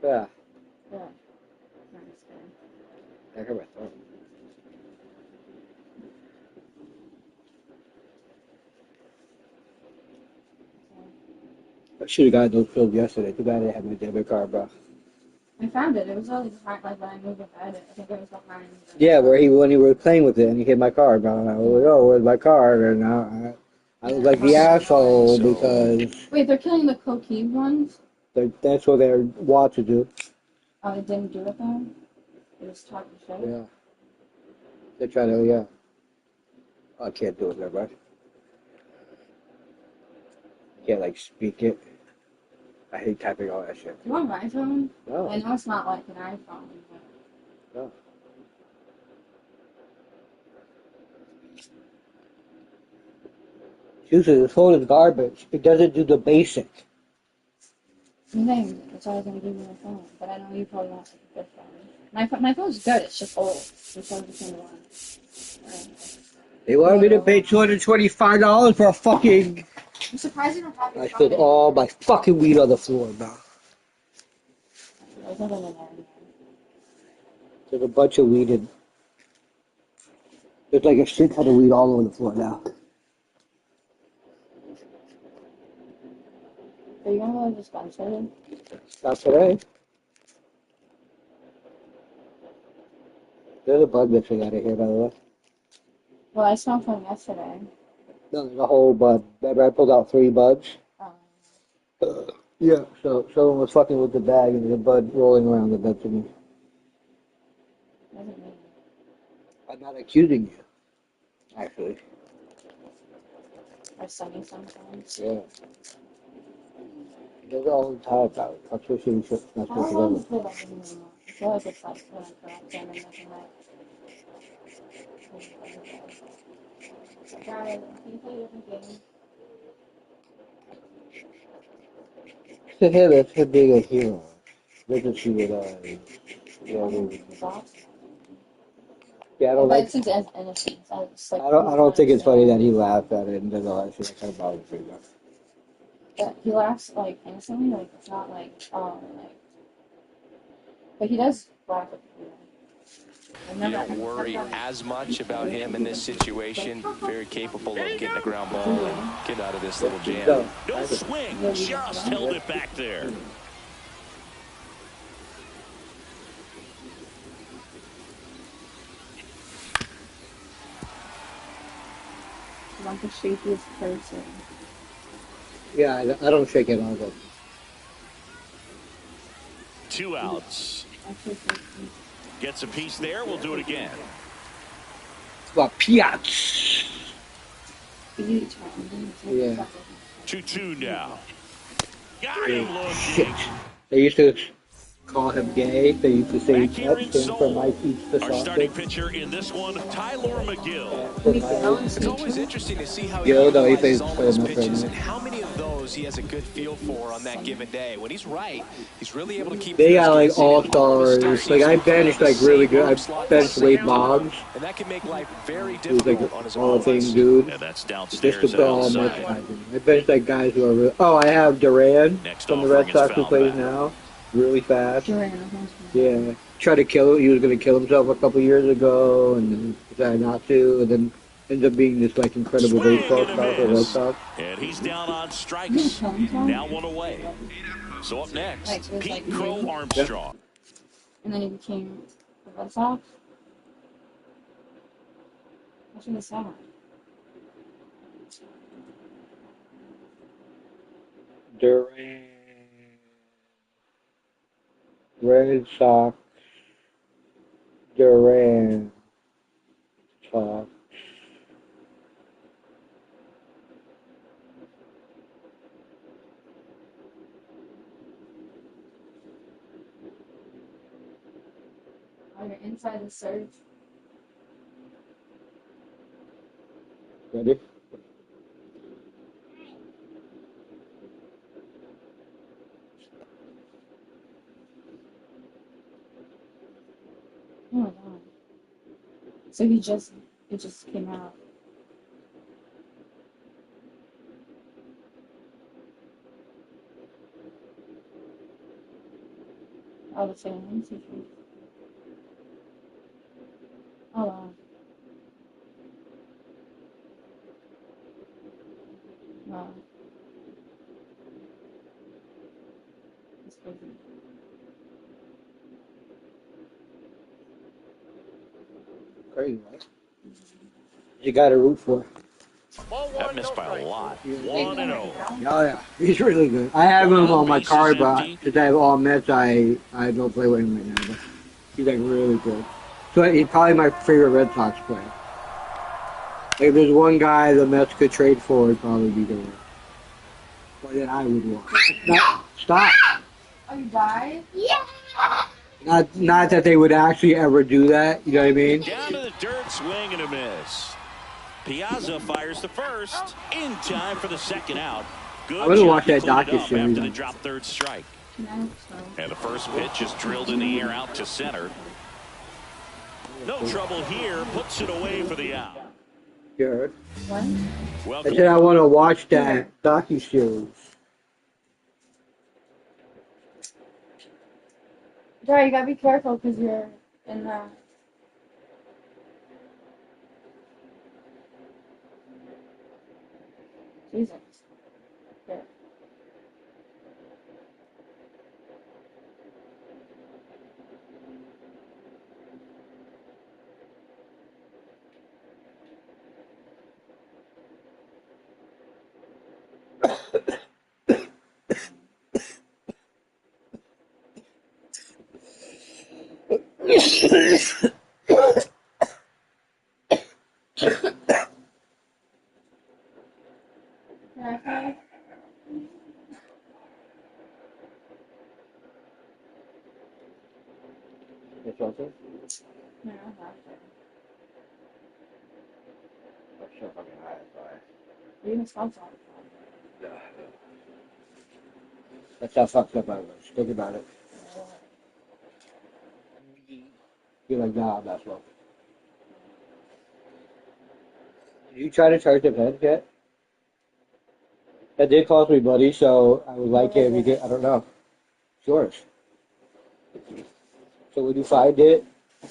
Yeah. Yeah. I heard my thought. I should have gotten those pills yesterday. Too bad I didn't have my debit card, bro. I found it. It was always behind, like when I moved ahead. I think it was behind. Yeah, when he was playing with it and he hit my card, bro. I was like, oh, where's my card? And I was like the asshole because. Wait, they're killing the cocaine ones? That's what they're watching do. Oh, they didn't do it though? They just talking shit? Yeah. They're trying to, yeah. I can't do it there, bro. Can't like speak it. I hate typing all that shit. Do you want my phone? No. I know it's not like an iPhone, but. No. Usually the phone is garbage. It doesn't do the basic. I'm saying it's always going to give you my phone, but I know you probably want like a good phone. My phone's good, it's just old. The phone's between the one. They wanted me to pay $225 for a fucking. I'm surprised you don't have your I phone spilled anymore. all my fucking weed on the floor, bro. There's nothing in there. There's a bunch of weed in. There's like a shit ton of weed all over the floor now. Are you going to go to the dispensary? Not today. There's a bud missing out of here, by the way. Well, I smoked one yesterday. No, there's a whole bud. Remember I pulled out 3 buds? Yeah. So someone was fucking with the bag and there's a bud rolling around the bed to me. Doesn't mean. I'm not accusing you, actually. Or sunny sometimes. Yeah. There's all the time about it. I'm supposed to be not How supposed long to is it like anymore? I feel like it's like when I correct them and nothing like. Guys, can you play a different game? To him, it's him being a hero. Doesn't see what you know what I mean? Yeah, I don't But like. it's as innocent. It's like, I don't think it's funny that he laughed at it and does all that shit. That kind of bothers me. But he laughs like innocently, like it's not like like. But he does laugh at people. You don't worry as much about him in this situation. Very capable of getting a ground ball and getting out of this little jam. No swing, just held it back there. Like the shakiest person. Yeah, I don't shake it on. 2 outs. Gets a piece there. We'll do it again. Well, Piats. Yeah. 2-2 now. Got him Shit. looking. They used to call him gay. They used to say Back here in that's him from Seoul, MYPS5EXPERIENCE. our starting pitcher in this one, Tyler McGill. It's always interesting to see how he Yo, no, he utilizes plays all so of his much right pitches now. and how many of those he has a good feel for on that given day. When he's right, he's really able to keep They those got like guys in all and all of his stars. stuff Like I seems to benched the like really same good. arm I slot benched the Wade same Boggs. time, and that can make life very Who's like difficult on his Hall of Fame opponents. dude. And that's Just downstairs to and all outside. I benched like guys who are really. Oh, I have Duran Next from the offering Red is Sox who foul plays back. now. Really fast. Duran. Yeah. Tried to kill. He was going to kill himself a couple years ago, and then decided not to, and then ended up being this like incredible Swing baseball and a star for the Red miss. Sox. And he's down on strikes. Now 1 away. So up next, Pete Crow Armstrong. And then he became the Red Sox. That's really sad. Duran, Red Sox, Duran, Sox. Oh, you're inside the search. Ready? Oh my god. So it just came out. Oh, the fans. Oh wow. Wow. That's crazy. Crazy, right? You got to root for. That missed by a lot. 1-0. Oh yeah, he's really good. I have him on my card, but since I have all Mets, I don't play with him right now. But he's like really good. So he's probably my favorite Red Sox player. Like if there's one guy the Mets could trade for, it'd probably be the Reds. But then I would want. Stop. Oh, you died? Yeah. Not that they would actually ever do that. You know what I mean? Down to the dirt, swing and a miss. Piazza fires the first in time for the second out. Good I'm gonna job watch to that clean it docu up series. after the drop third strike. And the first pitch is drilled in the air out to center. No trouble here. Puts it away for the out. Sure. What? I Welcome. said I want to watch that docu series. Sorry, you gotta be careful because you're in the. Jesus. There. Okay. It's okay. No, I have to. I'm so fucking high. Sorry. You can stop that. That's how fucked up I was. Think about it. You're like, nah, that's well. Did you try to charge the vent yet? That did cost me, buddy, so I would like it if you get, I don't know. It's yours. So when you find it,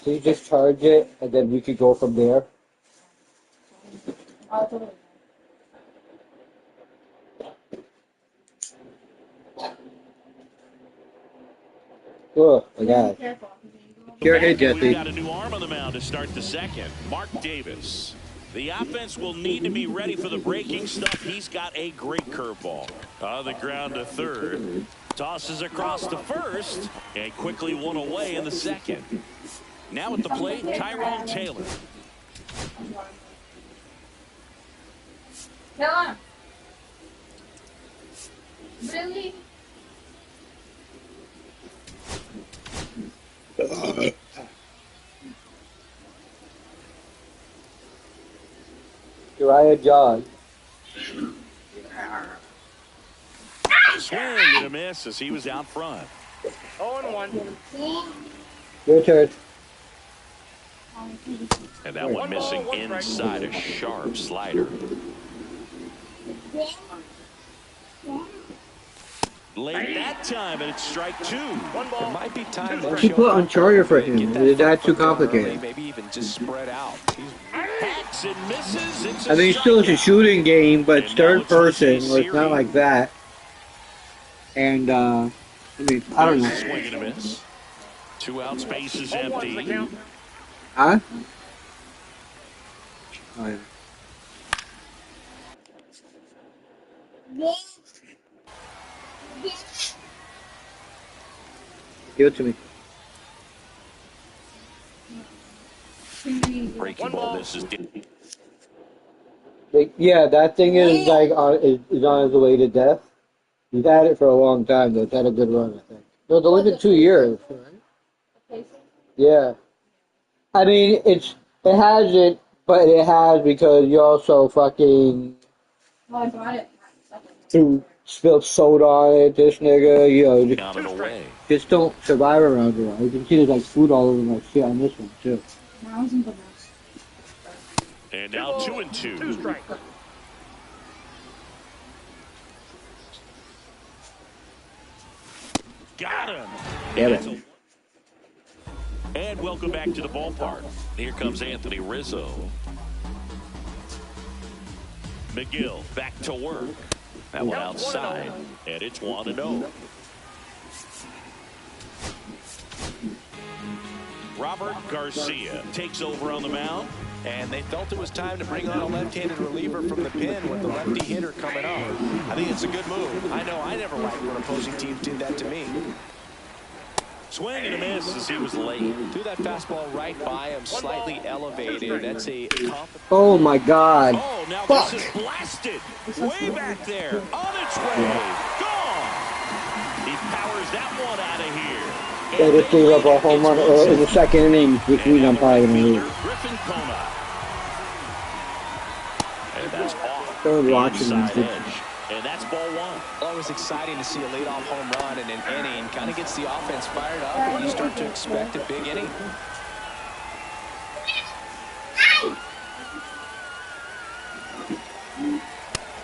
So you just charge it, and then we could go from there. Oh my God. Sure, hey, Back, we've Jesse. got a new arm on the mound to start the second. Mark Davis. The offense will need to be ready for the breaking stuff. He's got a great curveball. On the ground to third. Tosses across to first. And quickly one away in the second. Now at the plate, Tyrone Taylor. Really? Uriah John. Swing and a miss as he was out front. 0-1. Your turn. And that one missing inside a sharp slider. Late that time, and it's strike two. It might be time to He put on Charger for him. Is that too complicated? Maybe even just spread out. Hacks and misses. It's I mean, it's still a shooting game, but it's And now third it's person, Jose where it's not Siri. like that. And, I mean, I don't know. Swing and a miss. 2 out, space is 0-1's the empty. count. Huh? Oh, yeah. Give it to me. Breaking ball misses. Like, yeah, that thing is like is on its way to death. He's had it for a long time though. It's had a good run, I think. No, it's only been 2 years, right? Yeah. I mean, it hasn't, but it has because you also fucking Well, I bought it. spilled soda on it. This nigga, you know, Down and away. Just don't survive around here. You can see there's like food all over my shit on this one, too. Now it's in the mess. And now 2-2. 2 strikes. Got him. Damn And it. it's And welcome back to the ballpark. Here comes Anthony Rizzo. McGill back to work. That one outside, and it's 1-0. Robert Garcia takes over on the mound. And they felt it was time to bring on a left-handed reliever from the pen with the lefty hitter coming up. I think it's a good move. I know I never liked when opposing teams did that to me. Swing and a miss as he was late. Threw that fastball right by him, slightly elevated. That's a Oh my God. Oh, now Fuck. this is blasted. Way back there. On its way. Gone. He powers that one out of here. Yeah, this thing up a home run in the second inning, which means I'm probably going to lose. Griffin Kona. And that's off They're the watching inside this. edge. And that's ball one. always exciting to see a leadoff home run in an inning. Kind of gets the offense fired up, and you start to expect a big inning.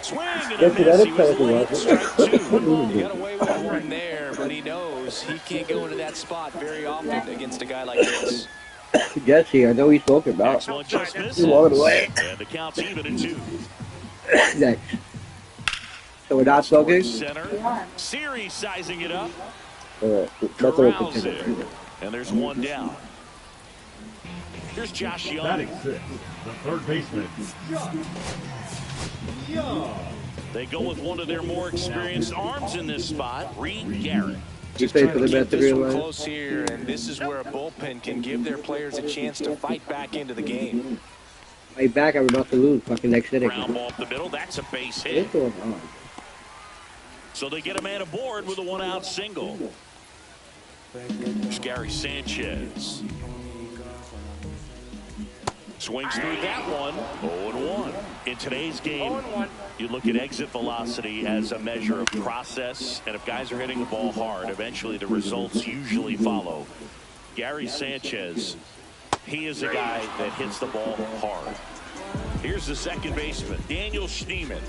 Swing and a miss. He was late. Strike two. He got away with one there, but he knows he can't go into that spot very often against a guy like this. Jesse, I know he's talking about. Next one just misses. He walked away. And the count's even at 2. Next. So we're not smoking? Center. Series sizing it up. That's what Corrals we're it. And there's one down. Here's Josh Young. Batting sixth, the third baseman, Josh Young. They go with one of their more experienced arms in this spot, Reed Garrett. You pay for the bet to This one realize. close here, and this is where a bullpen can give their players a chance to fight back into the game. Right back, I'm about to lose. Fucking next inning. Ground ball up the middle. That's a base hit. What's going on? So they get a man aboard with a one-out single. There's Gary Sanchez. Swings through that one. 0-1. In today's game, you look at exit velocity as a measure of process, and if guys are hitting the ball hard, eventually the results usually follow. Gary Sanchez, he is a guy that hits the ball hard. Here's the second baseman, Daniel Schneemann.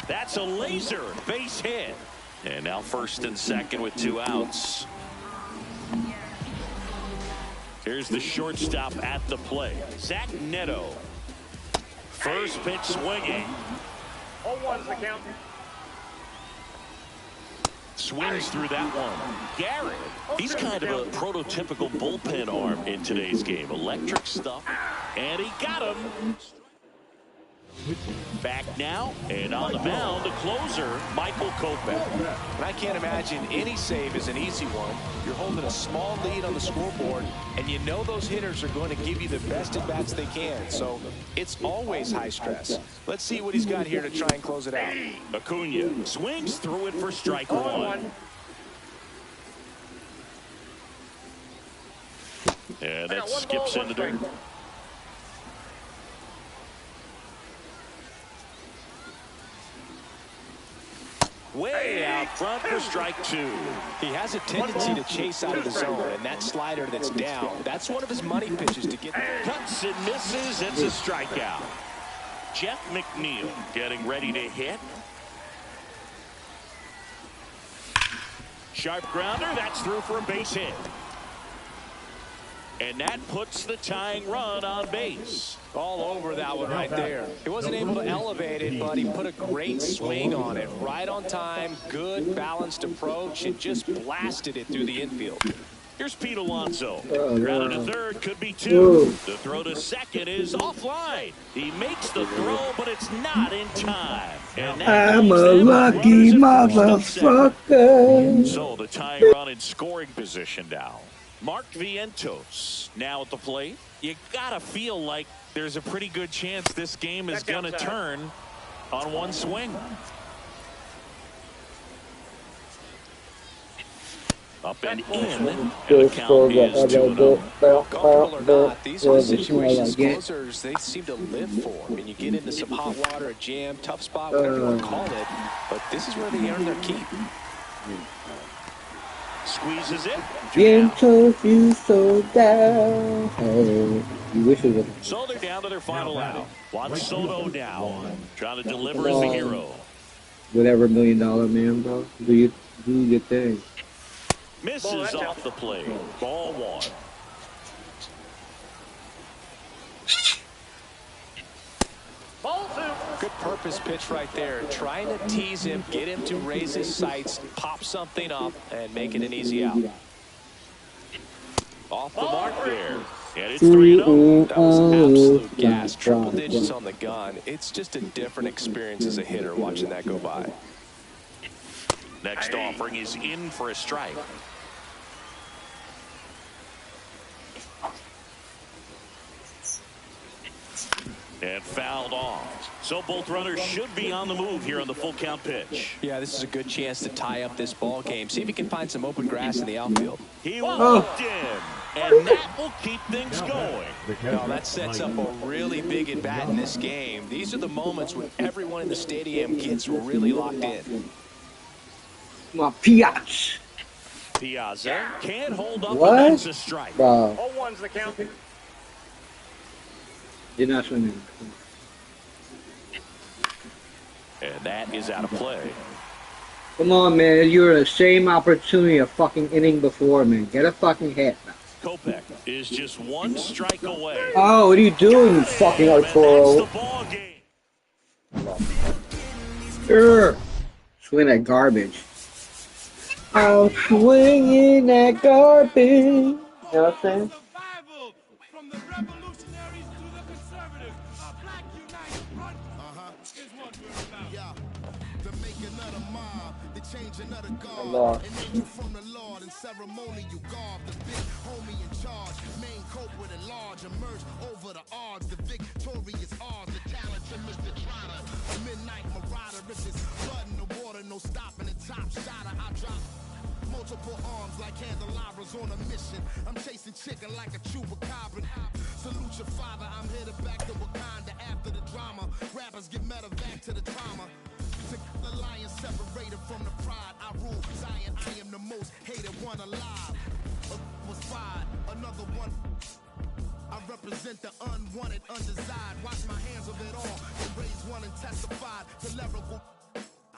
That's a laser base hit. And now first and second with 2 outs. Here's the shortstop at the plate, Zach Neto. First pitch swinging. 0-1's the count. Swings through that one. Garrett, he's kind of a prototypical bullpen arm in today's game. Electric stuff. And he got him. Back now, and on the mound, the closer, Michael Kopech. And I can't imagine any save is an easy one. You're holding a small lead on the scoreboard, and you know those hitters are going to give you the best at-bats they can. So it's always high stress. Let's see what he's got here to try and close it out. Acuna swings through it for strike one. And that skips into dirt. Way out front for strike two. He has a tendency to chase out of the zone, and that slider that's down, that's one of his money pitches to get. Cuts and misses. It's a strikeout. Jeff McNeil getting ready to hit. Sharp grounder. That's through for a base hit. And that puts the tying run on base. All over that one right there. He wasn't able to elevate it, but he put a great swing on it. Right on time, good balanced approach, and just blasted it through the infield. Here's Pete Alonso. Grounded to third, could be two. The throw to second is offline. He makes the throw, but it's not in time. And I'm a lucky motherfucker. So the tying run in scoring position now. Mark Vientos now at the plate. You gotta feel like there's a pretty good chance this game is gonna turn on one swing. Up and in, and the count is 2-0. Comfortable or not, these are the situations closers they seem to live for. I mean, you get into some hot water, a jam, tough spot, whatever you want to call it, but this is where they earn their keep. Squeezes it. Vientos, you so down. Hey, you wish it was. So they're down to their final out. Juan Soto now, trying to deliver as the hero. Whatever, $1 million man, bro. Do your thing. Misses off the plate. Ball one. Ball two. Good purpose pitch right there. Trying to tease him, get him to raise his sights, pop something up, and make it an easy out. Off the mark there. And it's 3-0. That was absolute gas. Triple digits on the gun. It's just a different experience as a hitter watching that go by. Next offering is in for a strike. And fouled off. So both runners should be on the move here on the full count pitch. Yeah, this is a good chance to tie up this ball game. See if he can find some open grass in the outfield. He walked in, and that will keep things going. Well, that sets up a really big at bat in this game. These are the moments when everyone in the stadium gets really locked in. My Piazza. Piazza can't hold up. What? And that's a strike. Bro. 0-1's the count. You're not swimming. And that is out of play. Come on, man. You were the same opportunity a fucking inning before, man. Get a fucking hit. Kopech is just one strike away. Oh, what are you doing, you fucking Arturo? That's the ball game. Swing that garbage. I'm swinging that garbage. You know what I'm saying? Allah. From the Lord and ceremonial garb, the big homie in charge, main culprit at large, emerge over the odds, the victorious odds, the talented Mr. Trotter, a midnight marauder, if it's blood in the water, no stopping the top shotter, I drop multiple arms like candelabras on a mission, I'm chasing chicken like a chupacabra, salute your father, I'm headed back to Wakanda after the drama, rappers get medevac to the trauma. The lion separated from the pride. I rule Zion. I am the most hated one alive. Was fired. Another one. I represent the unwanted, undesired. Wash my hands of it all. And raise one and testified to lyrical.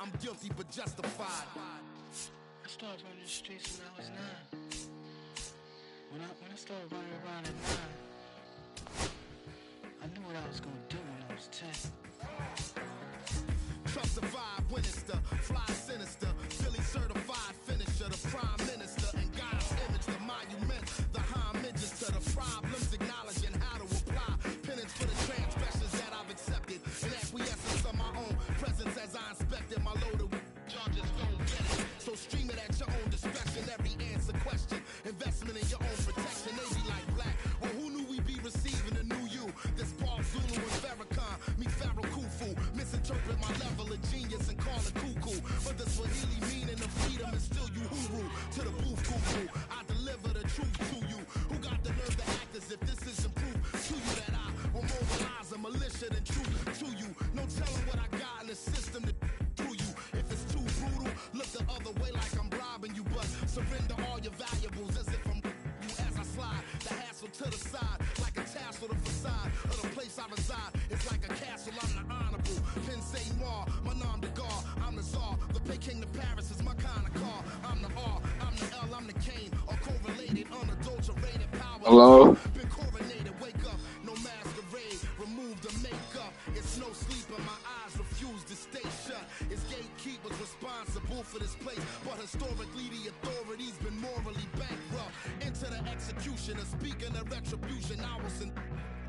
I'm guilty but justified. I started running the streets when I was 9. When I started running around at 9, I knew what I was gonna do when I was 10. Trust the vibe when it's the fly sinister, Philly certified finisher, the prime minister, and God's image, the monument, the homages to the problems, acknowledging how to apply penance for the transgressions that I've accepted, and acquiescence of my own presence as I inspected my loaded y'all just don't get it. So stream it at your own discretion, every answer question, investment in your own protection, they be like black. Well, who knew we'd be receiving a new you? This Paul Zulu and Farrakhan, me Pharaoh Khufu, misinterpret my level of genius and call it cuckoo. But the Swahili meaning of freedom is still you hooroo. To the booth cuckoo, I deliver the truth to you. Who got the nerve to act as if this isn't proof to you that I will mobilize a militia than truth to you? No telling what I got in the system to do you. If it's too brutal, look the other way like I'm robbing you. But surrender all your valuables as if I'm you as I slide. The hassle to the side, like a tassel, the facade of the place I reside. It's like a castle, I'm the honorable. Pen say moi, my nom de gar, I'm the czar. The Peking to Paris is my kind of car. I'm the R, I'm the L, I'm the Kane. All correlated, unadulterated power. Hello? Been coronated, wake up, no masquerade. Remove the makeup, it's no sleep and my eyes refuse to stay shut. It's gatekeepers responsible for this place, but historically the authorities been morally bankrupt. Into the executioner, speaking of retribution, I was in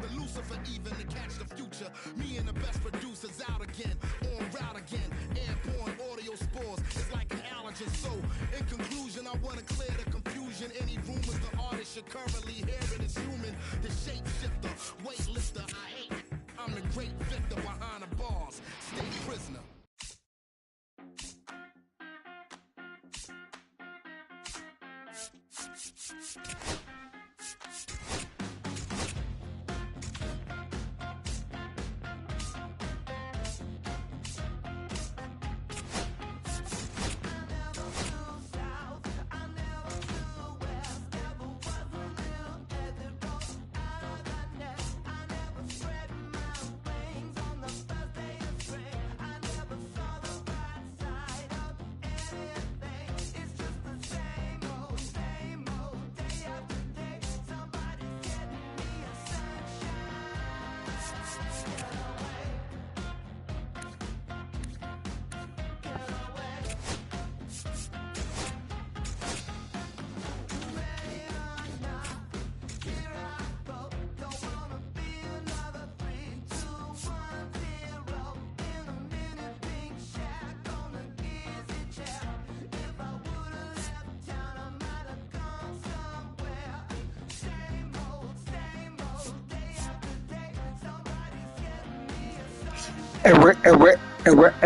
the Lucifer even to catch the future. Me and the best producers out again, on route again. Airborne audio spores, it's like an allergen. So, in conclusion, I wanna clear the confusion. Any rumors the artist you're currently hearing is human. The shapeshifter, weightlifter, I hate it. I'm the great victor behind the bars. Stay prisoner.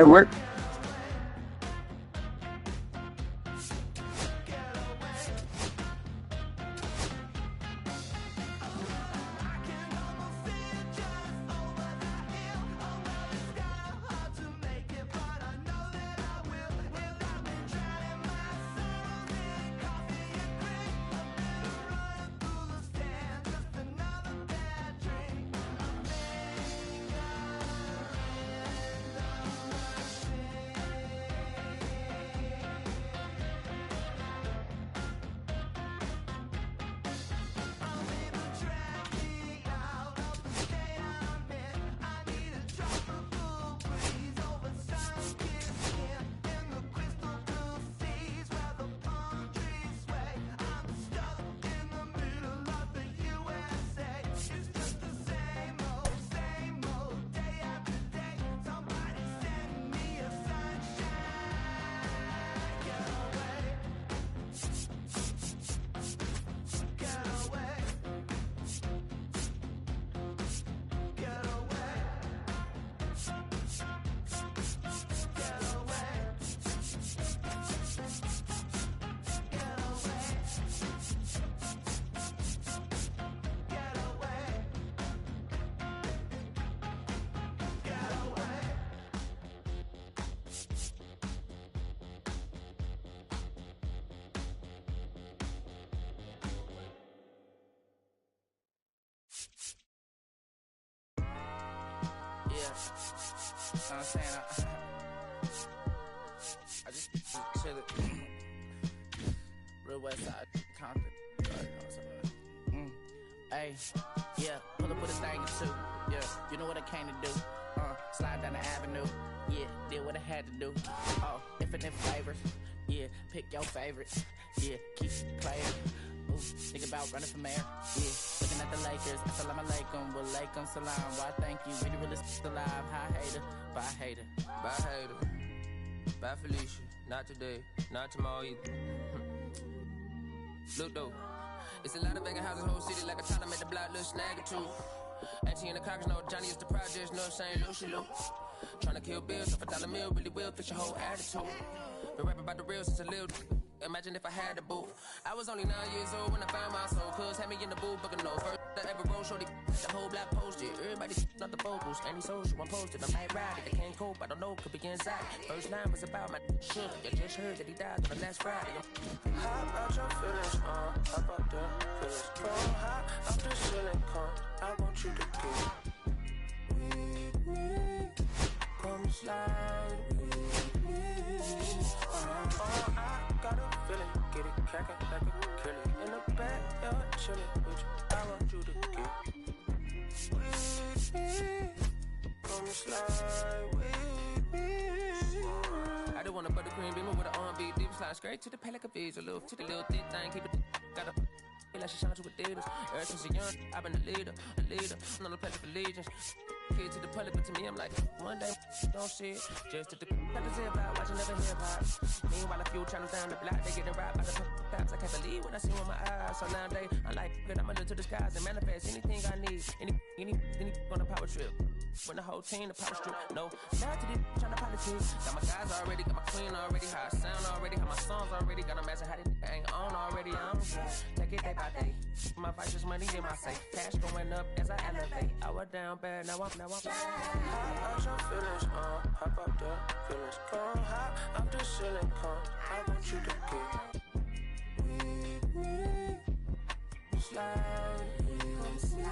Work. Yeah. You know what I'm saying? I just chill it. Real West Side Compton. You know what I'm saying? Hey, yeah, pull up with a thing or two. Yeah, you know what I came to do. Slide down the avenue. Yeah, did what I had to do. Oh, infinite flavors. Yeah, pick your favorites. Yeah, keep playing. Ooh, think about running for mayor. Yeah, looking at the Lakers. Assalamu alaikum, wa alaikum salam. Why thank you, we the realest alive. Hi hater, bye hater. Bye hater, bye Felicia. Not today, not tomorrow either. Look though, it's a lot of vacant houses, whole city like a town. I made the block little snag or two. 18 in the Congress, no Johnny is the projects, no St. Lucia Lou. Tryna kill bills, off $1 meal, really will fix your whole attitude. Been rapping about the real since a little. Imagine if I had the boot. I was only 9 years old when I found my soul. Cuz had me in the booth, booking no first I ever wrote. Shorty, the whole block posted. Everybody not the vocals. Any social, I'm posted. I might ride it. I can't cope, I don't know, could be inside. First line was about my sugar. You just heard that he died on the last Friday. How about your feelings, how about the feelings? From high up the ceiling, I want you to get with me. Come slide with me. I got a feeling, get it crackin' like a kill it. In the backyard, chillin' with you. I want you to get with me. Come slide with me. I just want a buttercream beamer with an R&B deep slide straight to the pay like a visa. Little titty, little thick thing, keep it. Got a like she shine to Adidas. Ever since a young, I've been a leader. I'm not a place for legions. Kid to the public, but to me, I'm like, one day, don't see it. Just to the fantasy about watching never hip hop. Meanwhile, a few channels down the block, they getting robbed by the cops. I can't believe what I see with my eyes. So nowadays, I'm like, good, I'm into the skies and manifest anything I need. Any on a power trip. When the whole team, the power strip. No, now to this, trying to politics. Got my guys already, got my queen already, how I sound already, how my songs already. Got them asking how they ain't on already. I'm take it day by day. My vice is money in my safe. Cash going up as I elevate. I was down bad, now I'm How about your feelings, how about the feelings? Come high up the ceiling, I want you to get with me. Slide with me. I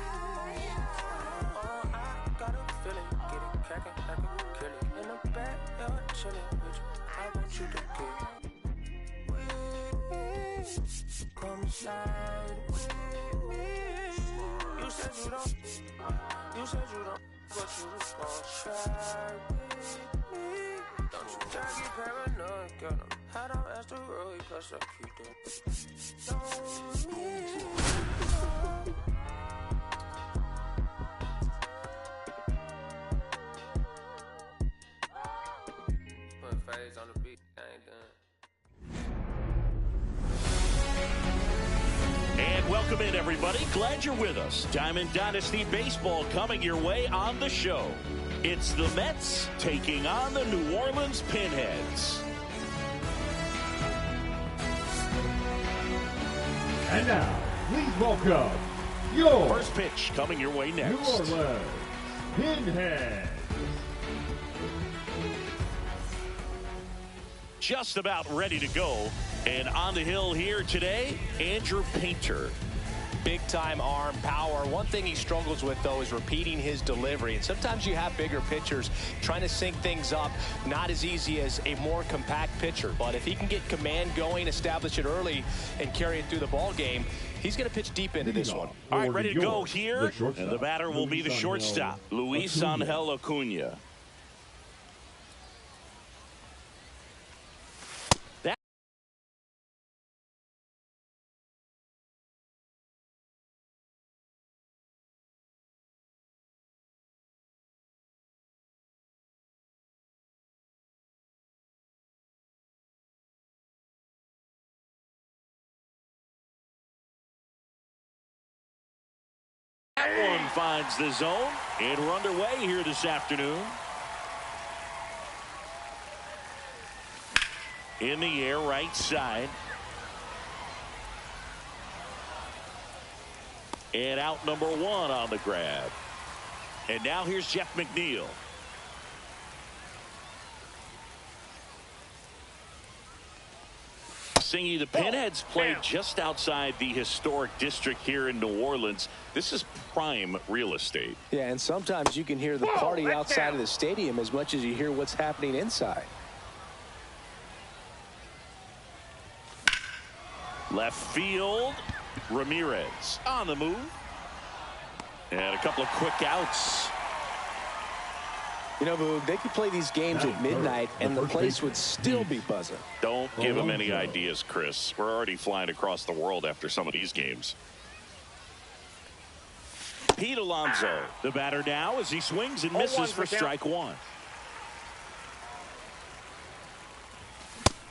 got a feeling, get it crackin' like a kill it. In the backyard, chillin' with you. I want you to get with me. Come slide with me. You said you don't, but you was gon' try with me. Don't you dare get paranoid, girl. I'm hot on asteroid, plus I keep them. Don't need put phase on the beat, I ain't done. And welcome in, everybody. Glad you're with us. Diamond Dynasty Baseball coming your way on the show. It's the Mets taking on the New Orleans Pinheads. And now, please welcome your first pitch coming your way next. New Orleans Pinheads. Just about ready to go. And on the hill here today, Andrew Painter. Big time arm power. One thing he struggles with, though, is repeating his delivery. And sometimes you have bigger pitchers trying to sync things up. Not as easy as a more compact pitcher. But if he can get command going, establish it early, and carry it through the ball game, he's going to pitch deep into this one. All right, ready to go here. And the batter will be the shortstop, Luis Angel Acuna. That one finds the zone, and we're underway here this afternoon. In the air, right side. And out number one on the grab. And now here's Jeff McNeil. Singy, the Pinheads played just outside the historic district here in New Orleans. This is prime real estate. Yeah, and sometimes you can hear the party outside of the stadium as much as you hear what's happening inside. Left field, Ramirez on the move. And a couple of quick outs. You know, Boog, they could play these games at midnight, and the place would still be buzzing. Don't give them any ideas, Chris. We're already flying across the world after some of these games. Pete Alonso, the batter now as he swings and misses for strike one.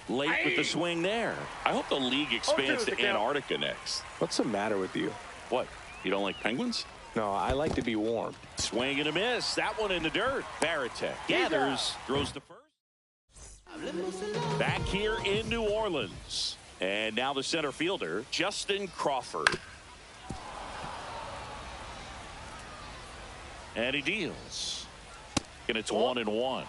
Late with the swing there. I hope the league expands to Antarctica next. What's the matter with you? What? You don't like penguins? No, I like to be warm. Swing and a miss. That one in the dirt. Baratek gathers, throws to first. Back here in New Orleans. And now the center fielder, Justin Crawford. And he deals. And it's 1-1.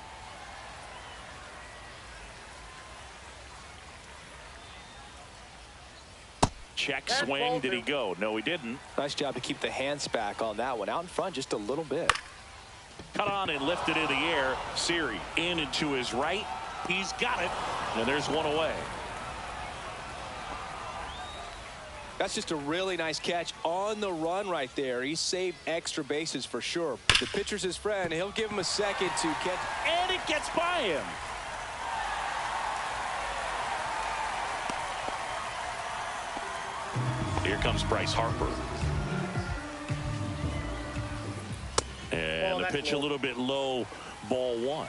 Check swing. Did he go? No, he didn't. Nice job to keep the hands back on that one. Out in front just a little bit. Cut on and lifted in the air. Siri in and to his right. He's got it. And there's one away. That's just a really nice catch on the run right there. He saved extra bases for sure. The pitcher's his friend. He'll give him a second to catch. And it gets by him. Here comes Bryce Harper. And the pitch a little bit low, ball one.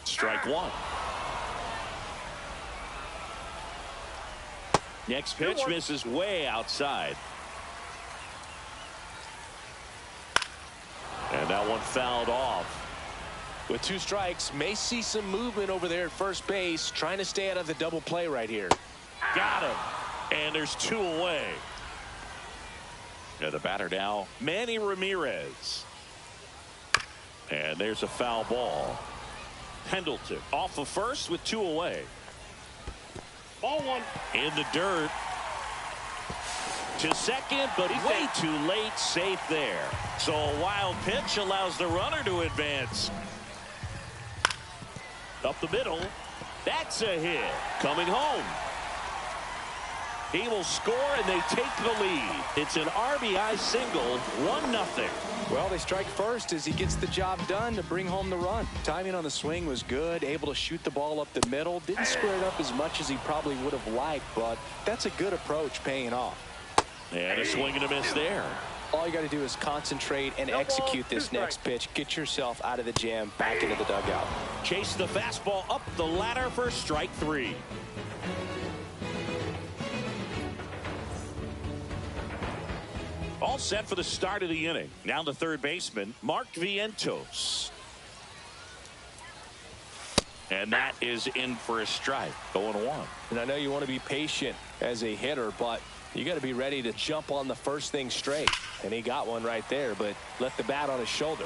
Strike one. Next pitch misses way outside. And that one fouled off. With 2 strikes, may see some movement over there at first base, trying to stay out of the double play right here. Got him. And there's 2 away. The batter now, Manny Ramirez. And there's a foul ball. Pendleton off of first with 2 away. Ball one. In the dirt. To second, but way too late. Safe there. So a wild pitch allows the runner to advance. Up the middle. That's a hit. Coming home. He will score, and they take the lead. It's an RBI single, 1-0. Well, they strike first as he gets the job done to bring home the run. Timing on the swing was good, able to shoot the ball up the middle. Didn't square it up as much as he probably would have liked, but that's a good approach paying off. And a swing and a miss there. All you got to do is concentrate and execute this next pitch. Get yourself out of the jam, back into the dugout. Chase the fastball up the ladder for strike 3. All set for the start of the inning. Now the third baseman, Mark Vientos. And that is in for a strike. 0-1. And I know you want to be patient as a hitter, but you got to be ready to jump on the first thing straight. And he got one right there, but left the bat on his shoulder.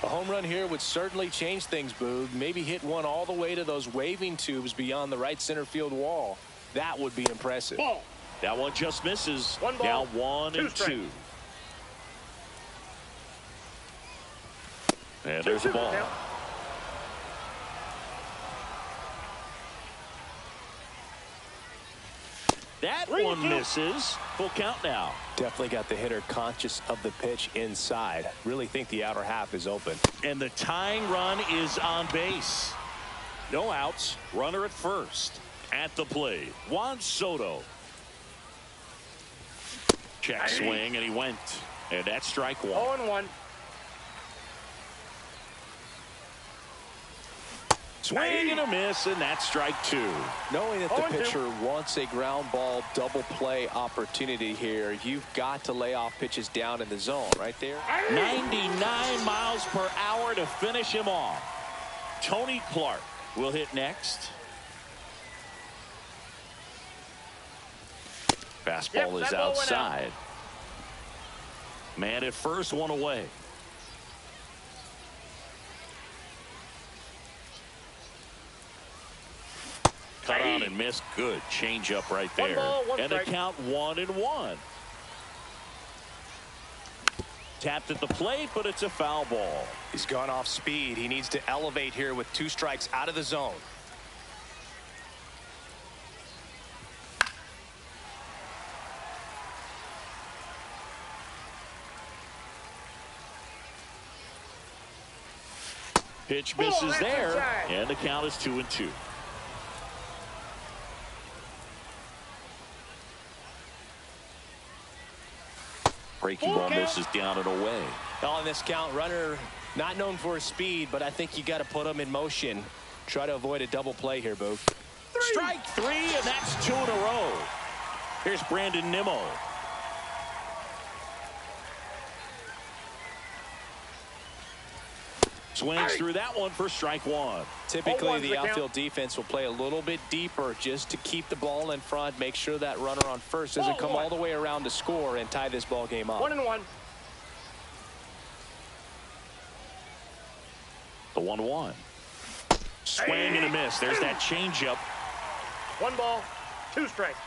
A home run here would certainly change things, Boog. Maybe hit one all the way to those waving tubes beyond the right center field wall. That would be impressive. Ball. That one just misses. One ball, now 1-2. And there's a ball. Now. That one misses. Full count now. Definitely got the hitter conscious of the pitch inside. Really think the outer half is open. And the tying run is on base. No outs. Runner at first. At the plate, Juan Soto. Check swing, and he went. And that's strike 1. 0-1. Swing and a miss, and that's strike 2. Knowing that the pitcher wants a ground ball double play opportunity here, you've got to lay off pitches down in the zone right there. 99 miles per hour to finish him off. Tony Clark will hit next. Fastball is outside. Man at first, one away. Cut on and missed. Good change up right there. And the count 1-1. Tapped at the plate, but it's a foul ball. He's gone off speed. He needs to elevate here with 2 strikes out of the zone. Pitch misses there, and the count is 2-2. Breaking ball misses down and away. On this count, runner not known for his speed, but I think you got to put him in motion. Try to avoid a double play here, Boog. Strike 3, and that's 2 in a row. Here's Brandon Nimmo. Swings through that one for strike 1. Typically, the outfield defense will play a little bit deeper just to keep the ball in front, make sure that runner on first doesn't come all the way around to score and tie this ball game up. 1-1. The 1-1. Swing and a miss. There's that changeup. 1 ball, 2 strikes.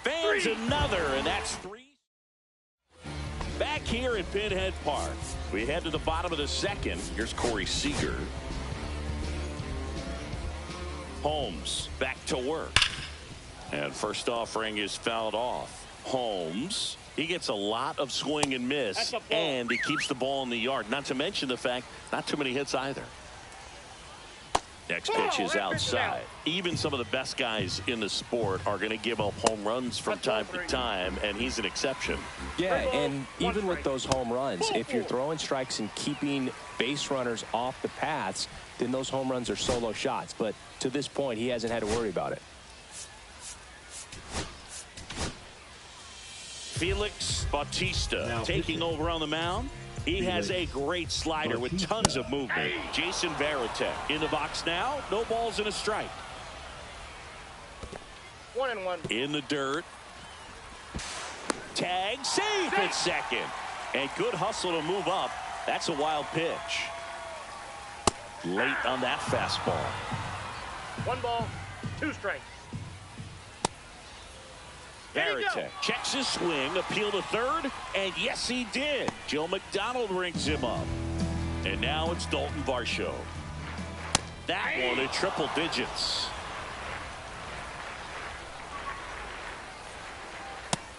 Fans another, and that's 3. Back here at Pinhead Park, we head to the bottom of the second. Here's Corey Seager. Holmes back to work. And first offering is fouled off. Holmes, he gets a lot of swing and miss, and he keeps the ball in the yard. Not to mention the fact, not too many hits either. Next pitch is outside. Even some of the best guys in the sport are going to give up home runs from time to time, and he's an exception. Yeah, and even with those home runs, if you're throwing strikes and keeping base runners off the paths, then those home runs are solo shots. But to this point, he hasn't had to worry about it. Felix Bautista taking over on the mound. He has a great slider with tons of movement. Jason Varitek in the box now. No balls and a strike. 1-1. In the dirt. Tag, safe at second. And good hustle to move up. That's a wild pitch. Late on that fastball. 1 ball, 2 strikes. Varitek checks his swing, appeal to third, and yes, he did. Joe McDonald rings him up. And now it's Dalton Varsho. That one in triple digits.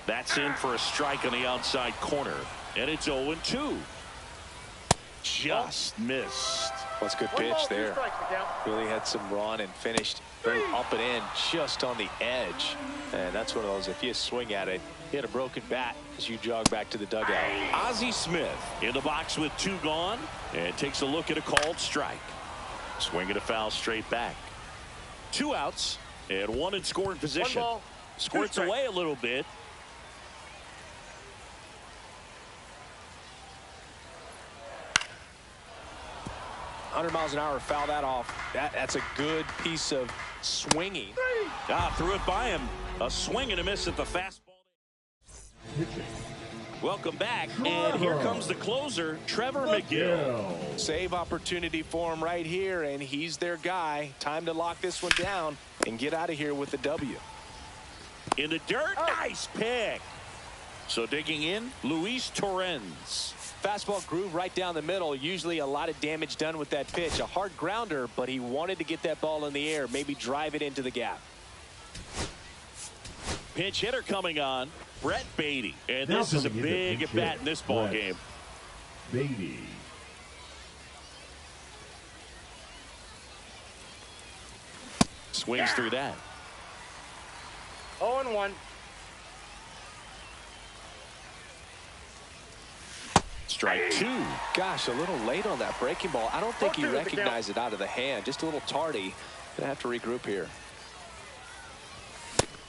That's in for a strike on the outside corner, and it's 0-2. Just missed. That's a good pitch there. Really had some run and finished very up and in, just on the edge. And that's one of those, if you swing at it, you hit a broken bat as you jog back to the dugout. Ozzie Smith in the box with 2 gone, and takes a look at a called strike. Swing and a foul straight back. 2 outs and 1 in scoring position. Squirts away a little bit. $100 miles an hour, foul that off. That's a good piece of swinging. Threw it by him. A swing and a miss at the fastball. Welcome back, and here comes the closer, Trevor McGill. Save opportunity for him right here, and he's their guy. Time to lock this one down and get out of here with the W. In the dirt, nice pick. So digging in, Luis Torrens. Fastball groove right down the middle. Usually a lot of damage done with that pitch. A hard grounder, but he wanted to get that ball in the air, maybe drive it into the gap. Pinch hitter coming on, Brett Beatty. And this is a big at bat in this ball game. Beatty. Swings through that. 0-1. Strike 2. Gosh, a little late on that breaking ball. I don't think he recognized it out of the hand. Just a little tardy. Gonna have to regroup here.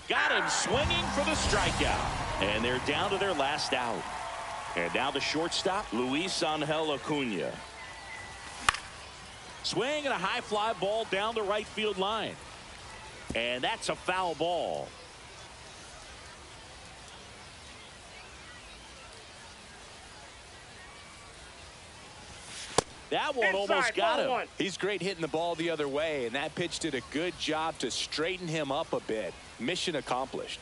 Got him swinging for the strikeout. And they're down to their last out. And now the shortstop, Luis Angel Acuna. Swing and a high fly ball down the right field line. And that's a foul ball. That one almost got him. He's great hitting the ball the other way, and that pitch did a good job to straighten him up a bit. Mission accomplished.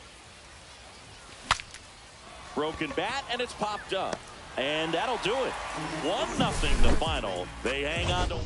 Broken bat, and it's popped up. And that'll do it. 1-0 the final. They hang on to...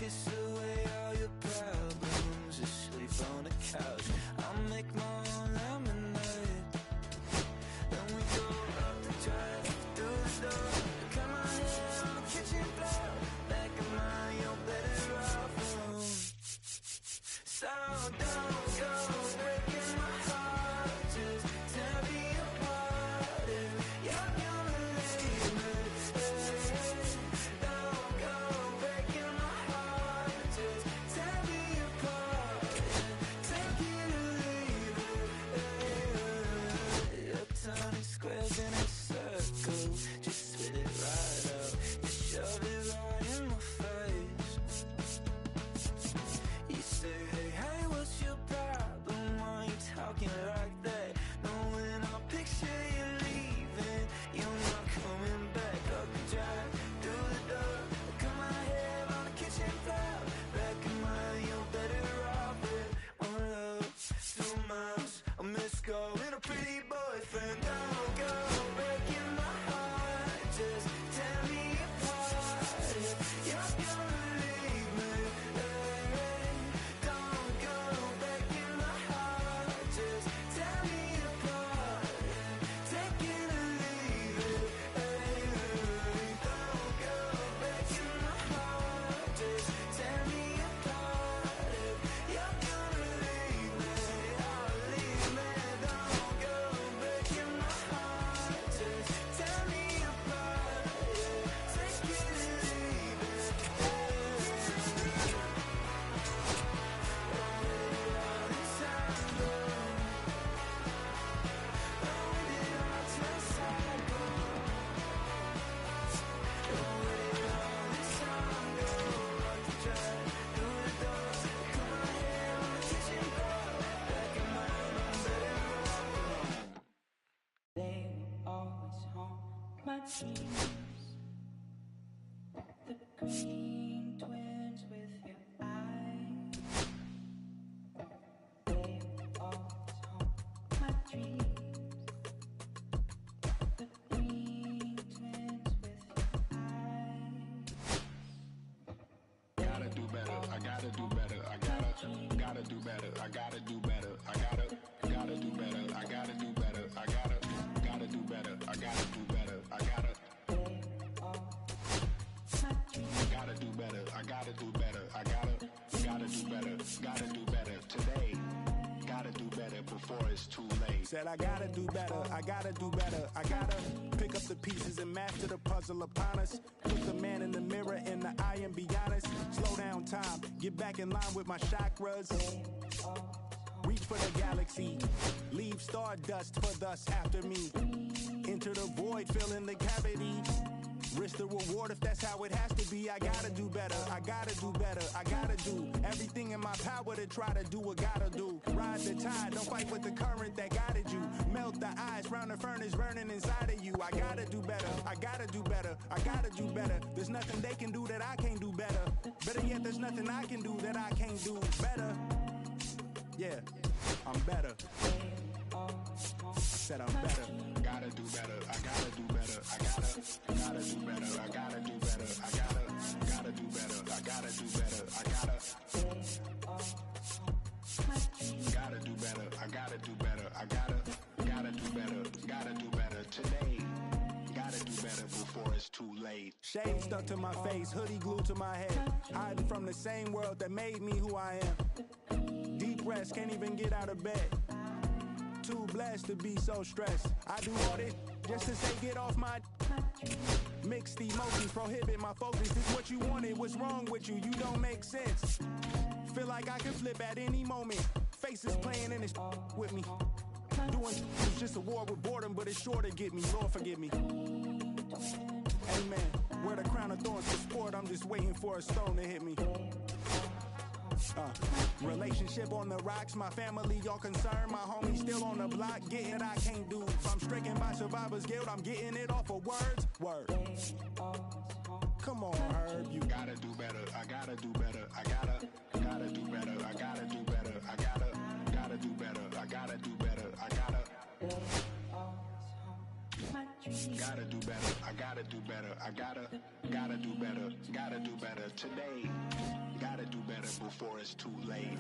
kiss away all your problems, just sleep on the couch. I'll make my own lemonade. Then we go up the drive, through the door, cut my hair on the kitchen floor. Back of mine, you're better off alone. So don't go breaking my heart, just tear me apart if you're gonna leave me. Don't go breaking my heart, just tear me apart and take it or leave it. Your tiny squares in a circle, just spit it right out, just shove it right in my face. You say, hey, what's your problem? Why you talking like that? Knowing I'll picture you leaving, you're not coming back. Up the drive, through the door, cut my hair on the kitchen floor. Back in mine, you're better off with one love, 2 miles, a missed call, and a pretty boyfriend. Don't go breaking my heart, just tear me apart if you're gonna leave me. Don't go breaking my heart, just tear me apart and take it or leave it. Don't go breaking my heart, just tear me apart if you're gonna leave me. Oh, leave me. Don't go breaking my heart, just tear me apart, yeah. Take it or leave it. They will always haunt my dreams. The green twins with your eyes. They will always haunt my dreams. The green twins with your eyes. Gotta do better, I gotta do better, I gotta do better, I gotta do better, I gotta do better, I gotta do better, I gotta do better, I gotta do better, I gotta do better, I gotta do better, I gotta do better today. Gotta do better before it's too late. Said I gotta do better, I gotta do better, I gotta pick up the pieces and master the puzzle upon us. Look the man in the mirror in the eye and be honest. Slow down time, get back in line with my chakras. Reach for the galaxy, leave stardust for thus after me. Enter the void, fill in the cavity. Risk the reward if that's how it has to be. I gotta do better, I gotta do better, I gotta do everything in my power to try to do what gotta do. Ride the tide, don't fight with the current that guided you. Melt the ice round the furnace burning inside of you. I gotta do better, I gotta do better, I gotta do better. There's nothing they can do that I can't do better. Better yet, there's nothing I can do that I can't do better. Yeah, I'm better. Said I'm better. Gotta do better, I gotta do better, I gotta do better, I gotta do better, I gotta do better, I gotta do better, I gotta do better, I gotta do better, I gotta do better, gotta do better today. Gotta do better before it's too late. Shade stuck to my face, hoodie glued to my head. Hiding from the same world that made me who I am. Deep rest, can't even get out of bed. Too blessed to be so stressed. I do all this just to say get off my. Mixed emotions prohibit my focus. This what you wanted, what's wrong with you? You don't make sense. Feel like I can flip at any moment. Faces playing in this with me. Doing it's just a war with boredom, but it's sure to get me. Lord forgive me. Amen. Wear the crown of thorns for sport. I'm just waiting for a stone to hit me. Relationship on the rocks, my family all concerned. My homie still on the block, getting it I can't do. If I'm stricken by survivor's guilt, I'm getting it off of words. Word. Come on, Herb, you gotta do better. I gotta do better. I gotta do better. I gotta do better. I gotta do better. I gotta do better. I gotta. Gotta do better. I gotta do better. I gotta do better. Gotta do better today. Gotta do better before it's too late.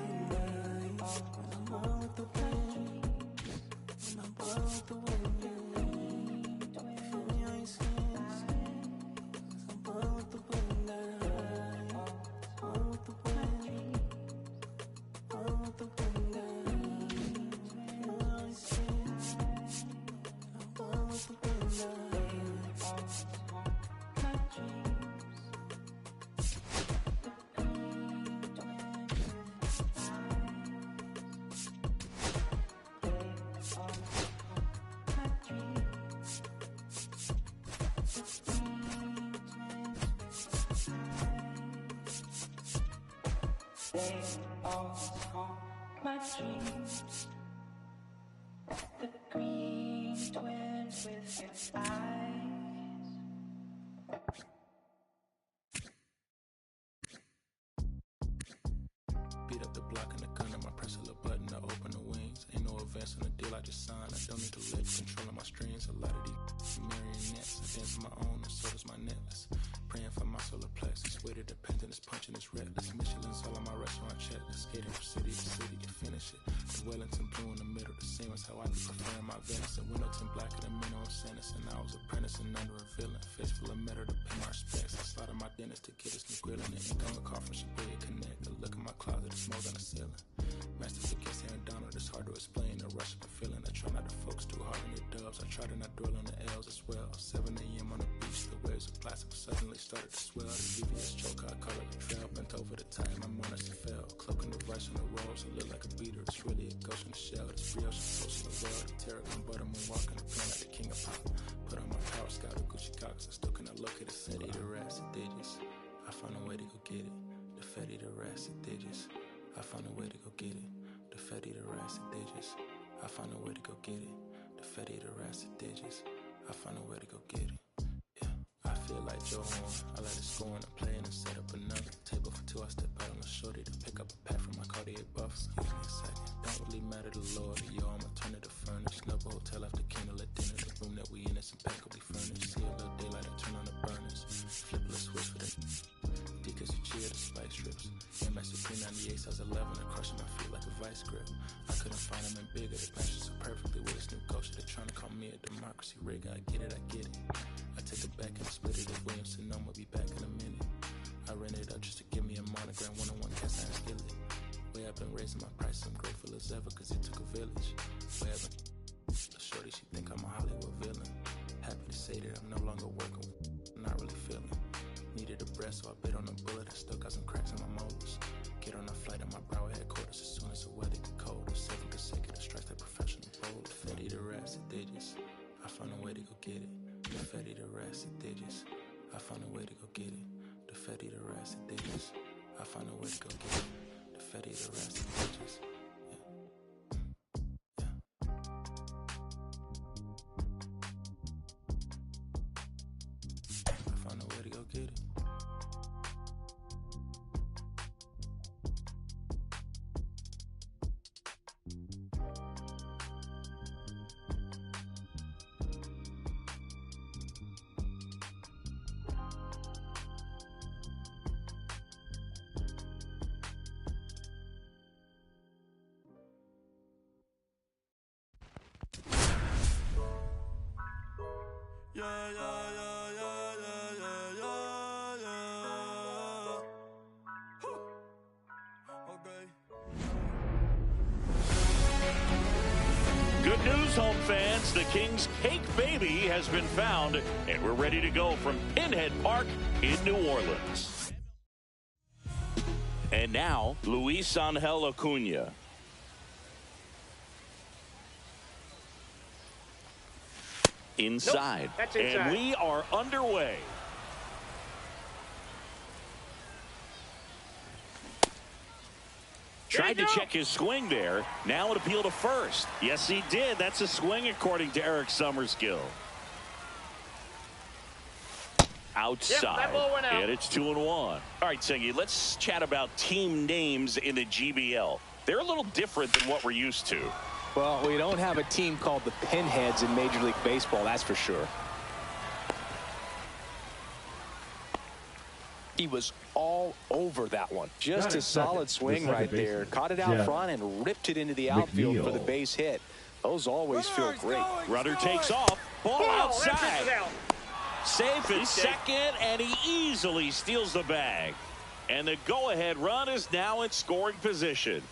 They all haunt my dreams. The green twins with your eyes. Beat up the block and the gun, I press a little button to open the wings. Ain't no advance on the deal, I just signed. I don't need to let controlling my strings. A lot of these marionettes, I dance on my own, and so does my necklace. Praying for my solar plexus, way to dependent, it's punching, it's reckless. Michelin's all on my restaurant checklist, skating from city to city to finish it. The Wellington blue in the middle, the same as how I be preferring my venison. Windowton black and the minimum sentence, and I was apprenticing under a villain. Face full of metal to pay my respects. I slaughter my dentist to get us new grill and the ink on the car from Shibuya Connect. The look in my closet, it's more than a ceiling. Master forgets Aaron Donald, it's hard to explain the rush of a feeling. I try not to focus too hard on the dubs, I try to not dwell on the L's as well. 7 a.m. on the beach, the waves of plastic suddenly started to swell. The VVS choke, I call it a trail. Bent over the time, my mornings to fell. Cloaking the rice on the rolls, it look like a beater. It's really a ghost in the shell. It's brioche, it's the world. The terror and butter, moonwalking the plan like the king of pop. Put on my power scout, the Gucci Cox. I still cannot locate a city, the rats, the digits. I found a way to go get it. The Fetty, the rats, the digits. I found a way to go get it. The Fetty, the rats, the digits. I found a way to go get it. The Fetty, the rats, the digits. I found a way to go get it. I feel like Joe Horn. I let it score and play and set up another table for two. I step out on the shorty to pick up a pack from my Cartier buff. Excuse me a second. Don't really matter to Lord. Yo, I'ma turn it to furnace. Snubble hotel after candle at dinner. The room that we in is impeccably furnished. See a little daylight, I turn on the burners. Flip a switch for the Deacons who cheer the spice strips. MS Supreme 98, size 11. I crushing my feet like a vice grip. I couldn't find them in bigger. They match so perfectly with this new culture. They're trying to call me a democracy rig. I get it, I get it. I take it back and split it. If Williamson know, I'll be back in a minute. I ran it up just to give me a monogram. One-on-one cast iron skillet. Way I've been raising my price. I'm grateful as ever cause it took a village. Way I've been a shorty, she think I'm a Hollywood villain. Happy to say that I'm no longer working. I'm not really feeling. Needed a breath, so I bit on a bullet. I still got some cracks in my molars. Get on a flight at my Broward headquarters as soon as the weather get colder. 7 consecutive strikes like professional bowler. Fetty the rats and digits. I found a way to go get it. The Fetty the rats and digits. I found a way to go get it. The Fetty the rats and digits. I found a way to go get it. The Fetty the rats and digits. I found a way to go get it. Yeah, yeah, yeah, yeah, yeah, yeah, yeah, yeah. Okay. Good news, home fans. The Kings' cake baby has been found, and we're ready to go from Pinhead Park in New Orleans. And now, Luis Angel Acuna. Inside. Nope, that's inside. And we are underway. Tried to check his swing there. Now it appealed to first. Yes, he did. That's a swing according to Eric Summerskill. Outside. Yep, that ball went out. And it's 2-1. All right, Singy, let's chat about team names in the GBL. They're a little different than what we're used to. Well, we don't have a team called the Pinheads in Major League Baseball, that's for sure. He was all over that one. Just a solid swing right there. Caught it out front and ripped it into the outfield for the base hit. Those always feel great. Runner takes off. Ball outside. Safe at second, and he easily steals the bag. And the go-ahead run is now in scoring position.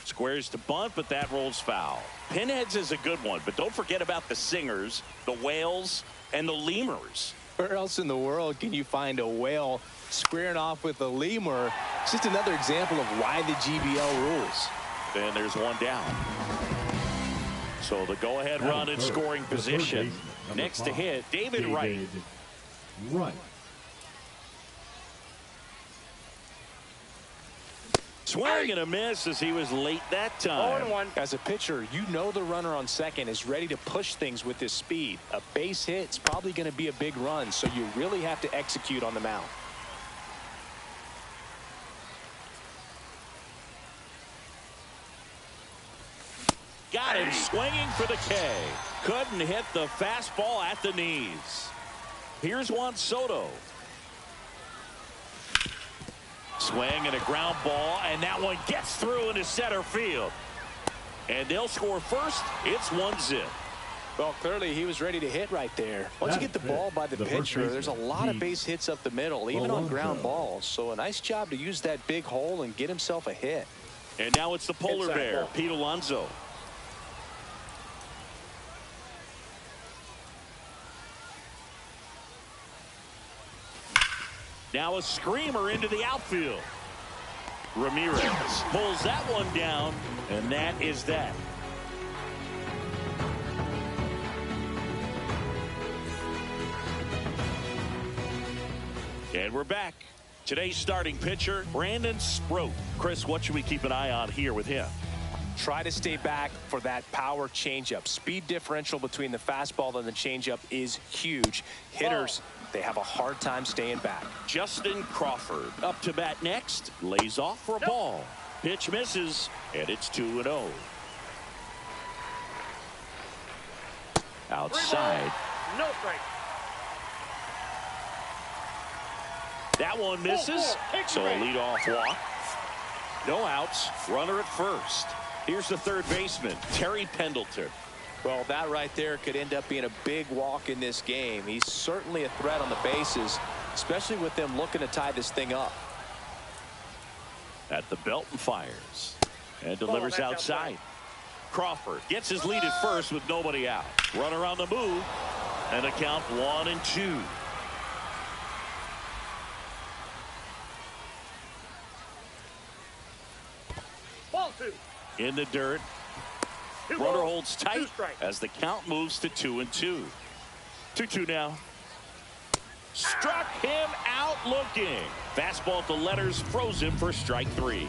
Squares to bunt, but that rolls foul. Pinheads is a good one, but don't forget about the singers, the whales, and the lemurs. Where else in the world can you find a whale squaring off with a lemur? It's just another example of why the GBL rules. And there's one down. So the go-ahead run in scoring position. Next to hit, David Wright. Swing and a miss as he was late that time. As a pitcher, you know the runner on second is ready to push things with his speed. A base hit's probably going to be a big run, so you really have to execute on the mound. Got him swinging for the K. Couldn't hit the fastball at the knees. Here's Juan Soto. Swing and a ground ball, and that one gets through into center field. And they'll score first. It's 1-0. Well, clearly he was ready to hit right there. Once you get the ball by the pitcher, there's a lot of base hits up the middle, even on ground balls. So a nice job to use that big hole and get himself a hit. And now it's the polar bear, Pete Alonso. Now a screamer into the outfield. Ramirez pulls that one down, and that is that. And we're back. Today's starting pitcher, Brandon Sproat. Chris, what should we keep an eye on here with him? Try to stay back for that power changeup. Speed differential between the fastball and the changeup is huge. Hitters, they have a hard time staying back. Justin Crawford up to bat next. Lays off for a ball. Pitch misses, and it's 2-0. Outside. No strike. That one misses. So a leadoff walk. No outs. Runner at first. Here's the third baseman, Terry Pendleton. Well, that right there could end up being a big walk in this game. He's certainly a threat on the bases, especially with them looking to tie this thing up. At the belt and fires. And delivers outside. Crawford gets his lead at first with nobody out. Runner on the move. And a count 1-2. Ball 2. In the dirt. Runner holds tight as the count moves to 2-2. 2-2 now. Struck him out looking. Fastball at the letters froze him for strike 3.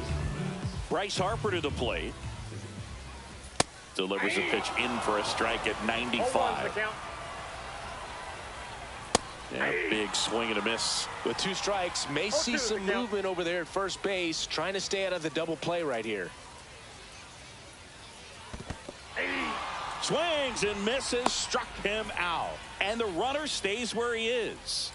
Bryce Harper to the plate. Delivers a pitch in for a strike at 95. Yeah, big swing and a miss. With 2 strikes, may see some movement over there at first base, trying to stay out of the double play right here. Swings and misses, struck him out. And the runner stays where he is.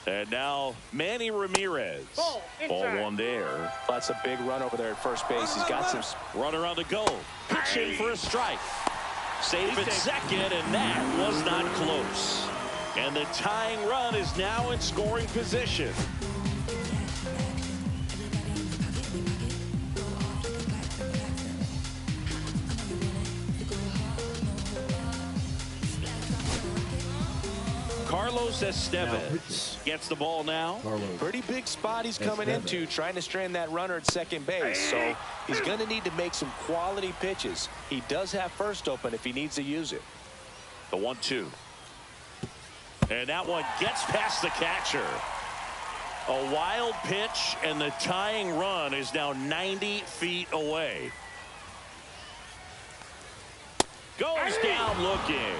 And now Manny Ramirez. Ball 1 there. That's a big run over there at first base. He's got some. Runner on the go. Pitching for a strike. Safe at second, and that was not close. And the tying run is now in scoring position. Carlos Estevez gets the ball now. Pretty big spot he's coming into, trying to strand that runner at second base. So he's going to need to make some quality pitches. He does have first open if he needs to use it. The 1-2. And that one gets past the catcher. A wild pitch, and the tying run is now 90 feet away. Goes down looking.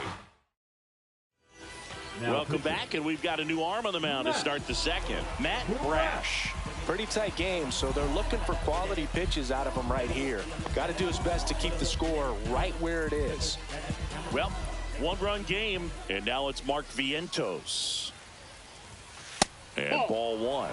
Welcome back, and we've got a new arm on the mound to start the second. Matt Brash. Pretty tight game, so they're looking for quality pitches out of him right here. Got to do his best to keep the score right where it is. Well, one-run game, and now it's Mark Vientos. And ball one.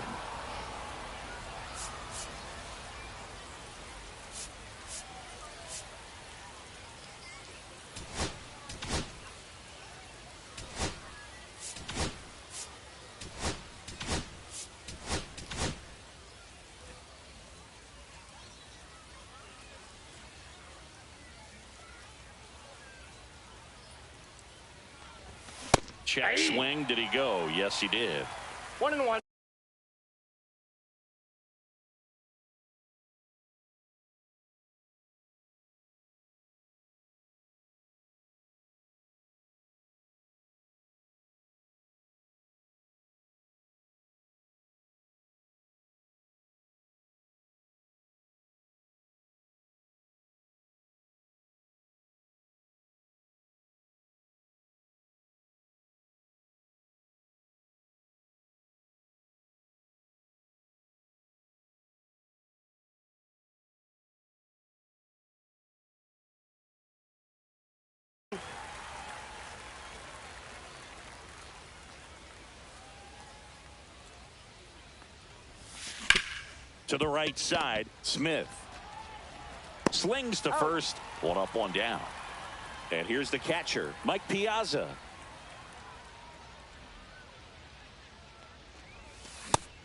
Check swing. Did he go? Yes, he did. 1-1. To the right side, Smith slings to first. One up, one down. And here's the catcher, Mike Piazza.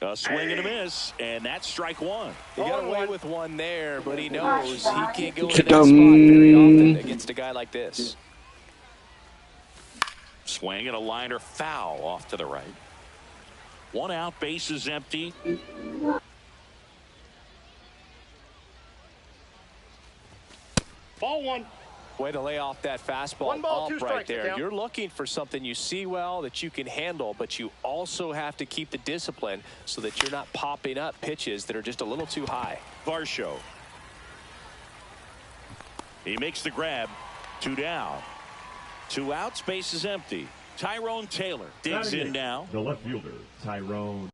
A swing and a miss, and that's strike one. He got away with one there, but he knows he can't go in that spot very often against a guy like this. Swing and a liner foul off to the right. One out, base is empty. Ball one. Way to lay off that fastball up right there. You're looking for something you see well that you can handle, but you also have to keep the discipline so that you're not popping up pitches that are just a little too high. Varsho. He makes the grab. Two down. Two outs, base is empty. Tyrone Taylor digs in now. The left fielder, Tyrone.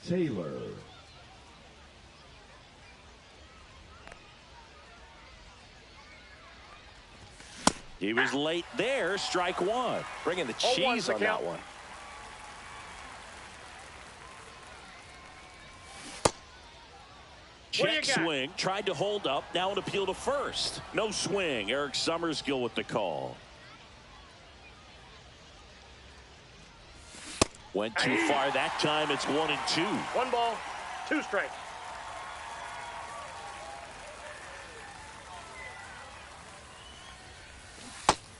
Taylor. He was late there. Strike one. Bringing the cheese on that one. Check swing. Tried to hold up. Now an appeal to first. No swing. Eric Summerskill with the call. Went too far that time. It's 1-2. 1 ball, 2 strikes.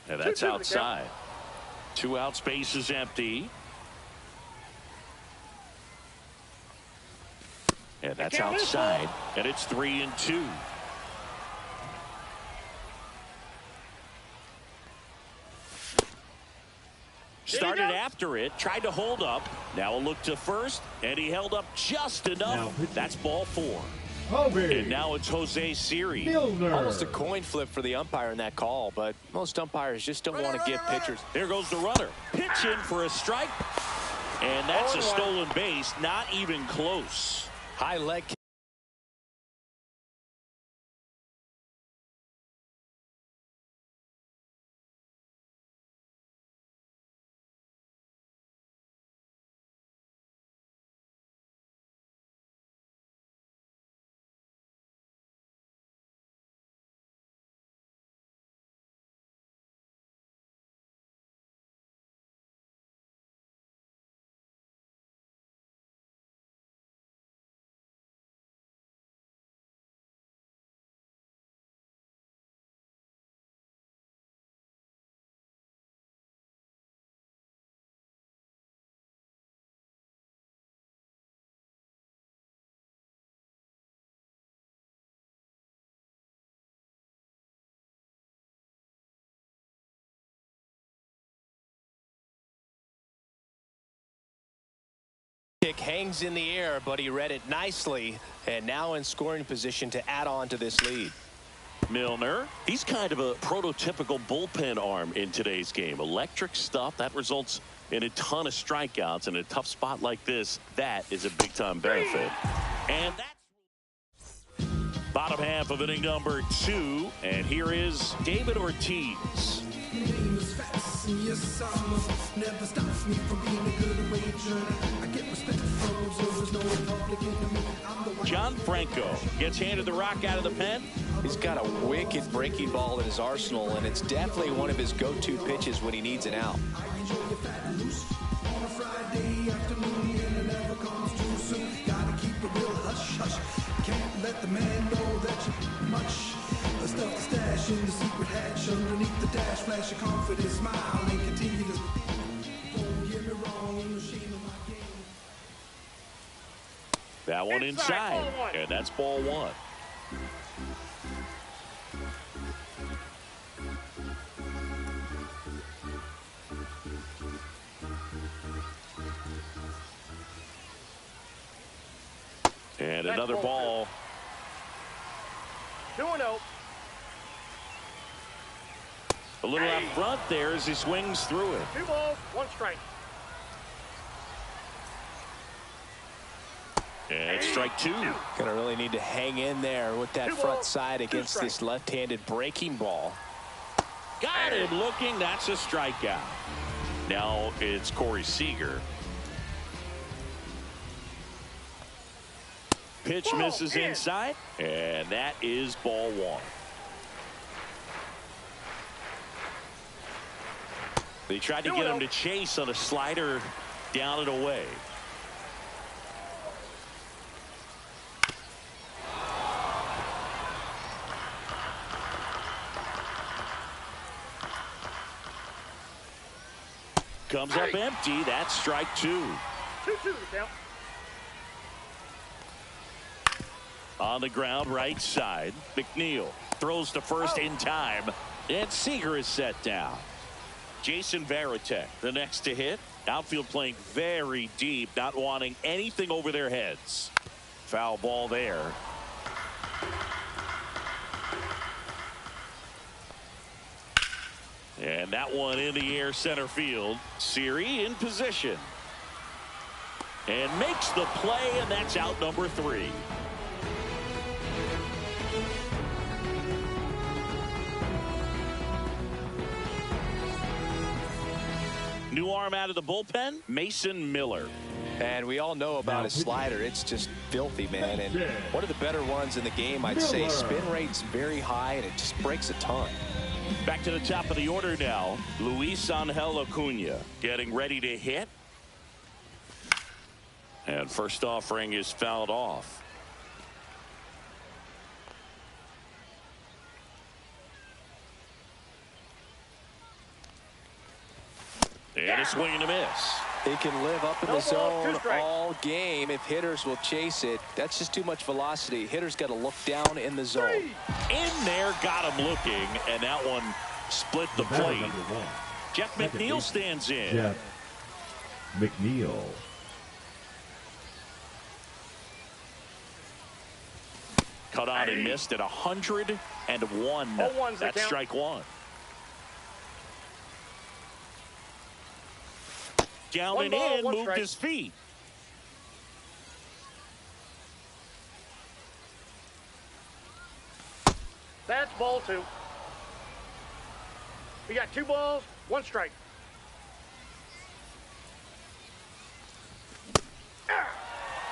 And that's outside. 2 outs, base is empty. And that's outside. And it's 3-2. Started after it, tried to hold up. Now a look to first, and he held up just enough. That's ball 4. And now it's Jose Siri. Almost a coin flip for the umpire in that call, but most umpires just don't want to give pitchers. There goes the runner. Pitch in for a strike. And that's a stolen base, not even close. High leg. Kick hangs in the air, but he read it nicely, and now in scoring position to add on to this lead. Milner, he's kind of a prototypical bullpen arm in today's game. Electric stuff that results in a ton of strikeouts. In a tough spot like this, that is a big-time benefit. And that's bottom half of inning number 2, and here is David Ortiz. Never stops me from being a good wager. I get respect from observers, no public enemy. John Franco gets handed the rock out of the pen. He's got a wicked breaking ball in his arsenal, and it's definitely one of his go-to pitches when he needs an out. I enjoy your fat loose on a Friday afternoon, and it never comes too soon. Gotta keep it real hush hush. Can't let the man know that you're much. The stuff to stash in the secret hatch underneath the dash. Flash a confident smile and continue to. Don't get me wrong, in the shame of my game. That one inside, and that's ball 1. And another ball. 2-0. A little out front there as he swings through it. 2 balls, 1 strike. And it's strike 2. Gonna really need to hang in there with that front side against this left-handed breaking ball. Got him looking. That's a strikeout. Now it's Corey Seager. Pitch misses inside, and that is ball 1. They tried to get him to chase on a slider down and away. Comes up empty. That's strike 2. 2-2 to count. On the ground, right side. McNeil throws to first in time, and Seager is set down. Jason Varitek, the next to hit. Outfield playing very deep, not wanting anything over their heads. Foul ball there. And that one in the air center field. Siri in position. And makes the play, and that's out number 3. New arm out of the bullpen, Mason Miller. And we all know about his slider. It's just filthy, man. And one of the better ones in the game, I'd say. Spin rate's very high, and it just breaks a ton. Back to the top of the order now. Luis Angel Acuna getting ready to hit. And first offering is fouled off. And a swing and a miss. He can live up in the zone all game if hitters will chase it. That's just too much velocity. Hitters got to look down in the zone. In there, got him looking, and that one split the plate. Jeff McNeil stands in. Jeff McNeil. Cut on and missed at 101. That's strike 1. Down and in, moved his feet. That's ball 2. We got 2 balls, 1 strike.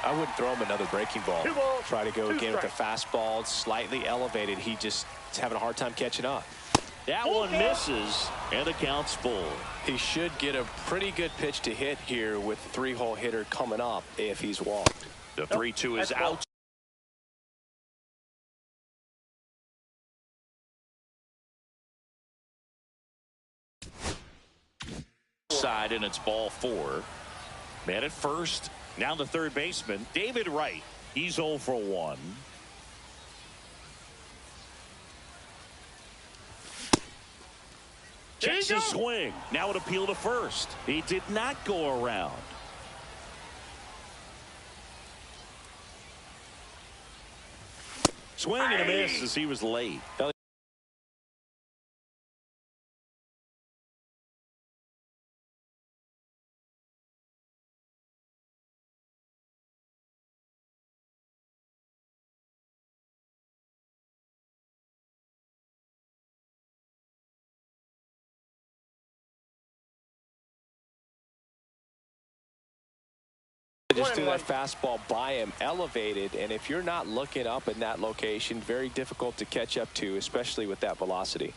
I wouldn't throw him another breaking ball. 2 balls, try to go 2 again with strikes. a fastball slightly elevated. He just is having a hard time catching up. That one misses, and the count's full. He should get a pretty good pitch to hit here with the 3-hole hitter coming up if he's walked. The 3-2 is out. Side, and it's ball 4. Man at first. Now the third baseman, David Wright. He's 0 for 1. Checks his swing. Now it appeal to first. He did not go around. Swing and a miss as he was late. Just threw that fastball by him, elevated, and if you're not looking up in that location, very difficult to catch up to, especially with that velocity.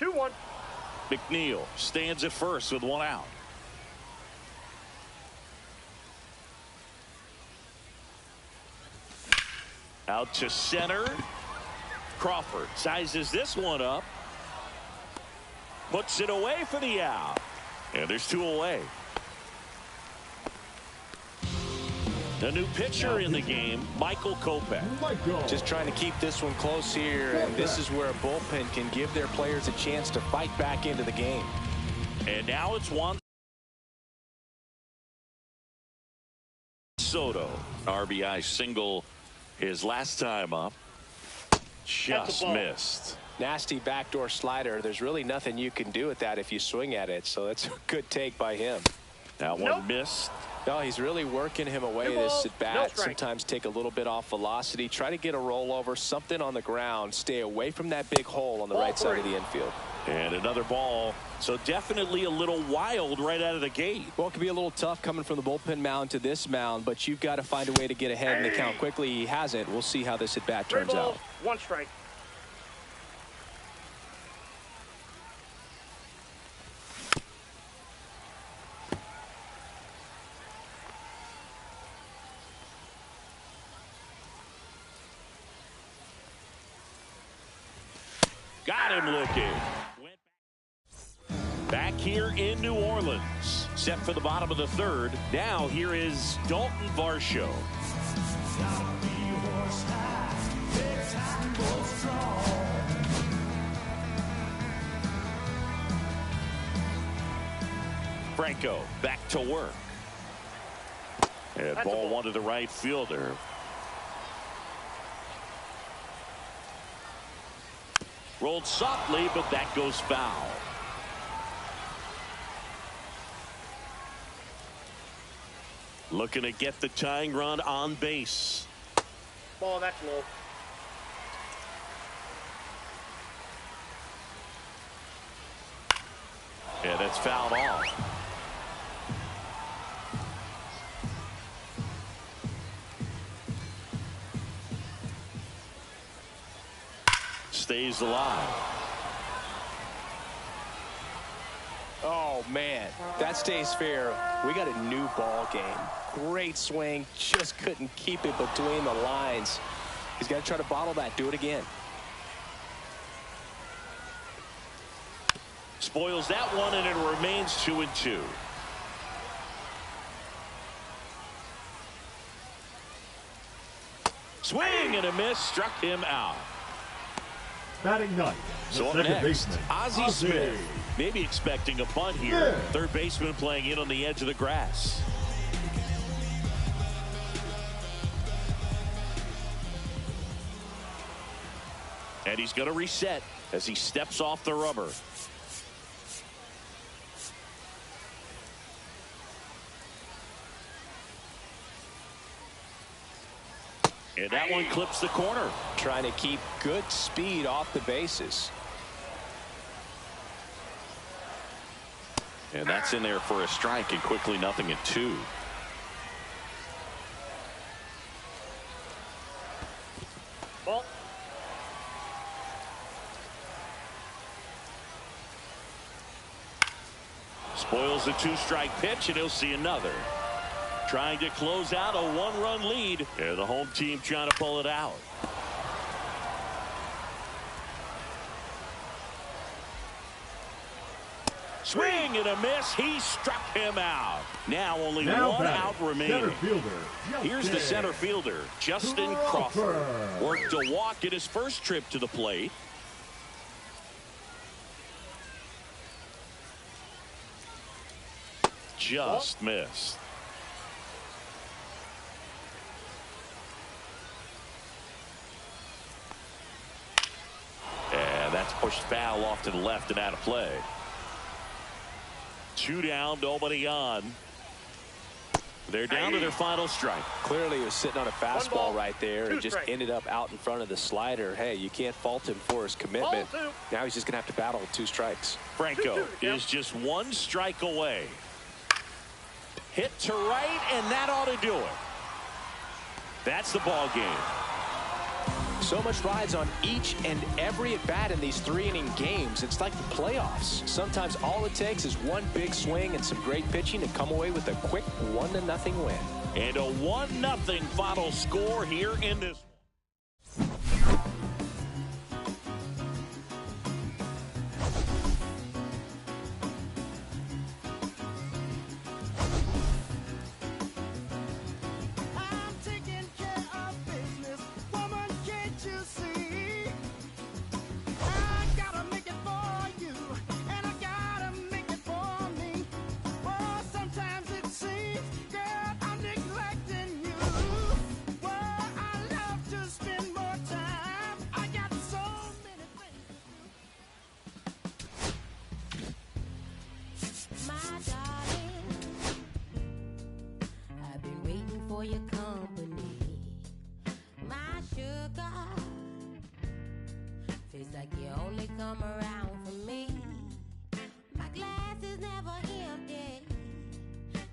2-1. McNeil stands at first with 1 out. Out to center. Crawford sizes this one up. Puts it away for the out. And there's 2 away. The new pitcher in the game, Michael Kopech. Just trying to keep this one close here, and this is where a bullpen can give their players a chance to fight back into the game. And now it's Juan Soto. RBI single his last time up. Just missed. Nasty backdoor slider. There's really nothing you can do with that if you swing at it, so that's a good take by him. That one missed. No, he's really working him away this at bat. Sometimes take a little bit off velocity. Try to get a rollover, something on the ground. Stay away from that big hole on the right side of the infield. And another ball. So definitely a little wild right out of the gate. Well, it can be a little tough coming from the bullpen mound to this mound, but you've got to find a way to get ahead in the count quickly. He hasn't. We'll see how this at bat turns out. 1 strike. Got him looking. Back here in New Orleans. Set for the bottom of the 3rd. Now here is Dalton Varsho. Franco back to work. And ball 1 to the right fielder. Rolled softly, but that goes foul. Looking to get the tying run on base. Ball, that's low. Yeah, that's fouled off. Stays alive. Oh, man, that stays fair. We got a new ball game. Great swing, just couldn't keep it between the lines. He's got to try to bottle that. Do it again. Spoils that one, and it remains 2-2. Swing and a miss, struck him out. Batting ninth, the So up second next, baseman, Ozzie Smith. Maybe expecting a bunt here. Yeah. Third baseman playing in on the edge of the grass. And he's going to reset as he steps off the rubber. And that one clips the corner. Trying to keep good speed off the bases. And that's in there for a strike, and quickly 0-2. Ball. Spoils the 2-strike pitch, and he'll see another. Trying to close out a 1-run lead, and the home team trying to pull it out. Swing and a miss. He struck him out. Now only one out remaining. Here's the center fielder, Justin Crawford. Worked a walk at his first trip to the plate. Just missed. And that's pushed foul off to the left and out of play. 2 down, nobody on. They're down to their final strike. Clearly he was sitting on a fastball right there and just ended up out in front of the slider. Hey, you can't fault him for his commitment. Now he's just going to have to battle with 2 strikes. Franco is just 1 strike away. Hit to right, and that ought to do it. That's the ball game. So much rides on each and every at-bat in these 3-inning games. It's like the playoffs. Sometimes all it takes is one big swing and some great pitching to come away with a quick 1-0 win. And a 1-0 final score here in this. Your company, my sugar, feels like you only come around for me. My glass is never empty,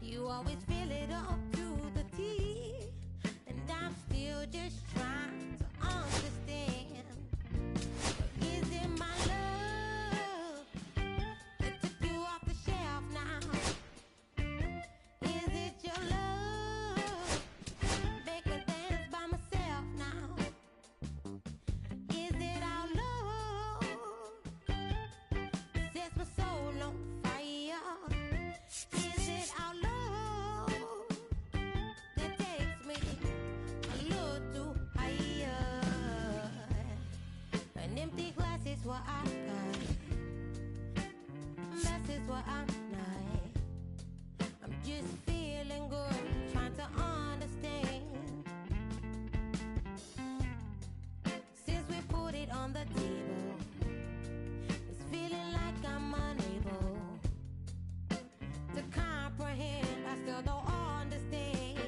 you always fill it up to the tea, and I'm still just trying to understand. Is it my love that took you off the shelf now? Is it your love? What I got, mess is what I'm not. I'm just feeling good, trying to understand. Since we put it on the table, it's feeling like I'm unable to comprehend. I still don't understand.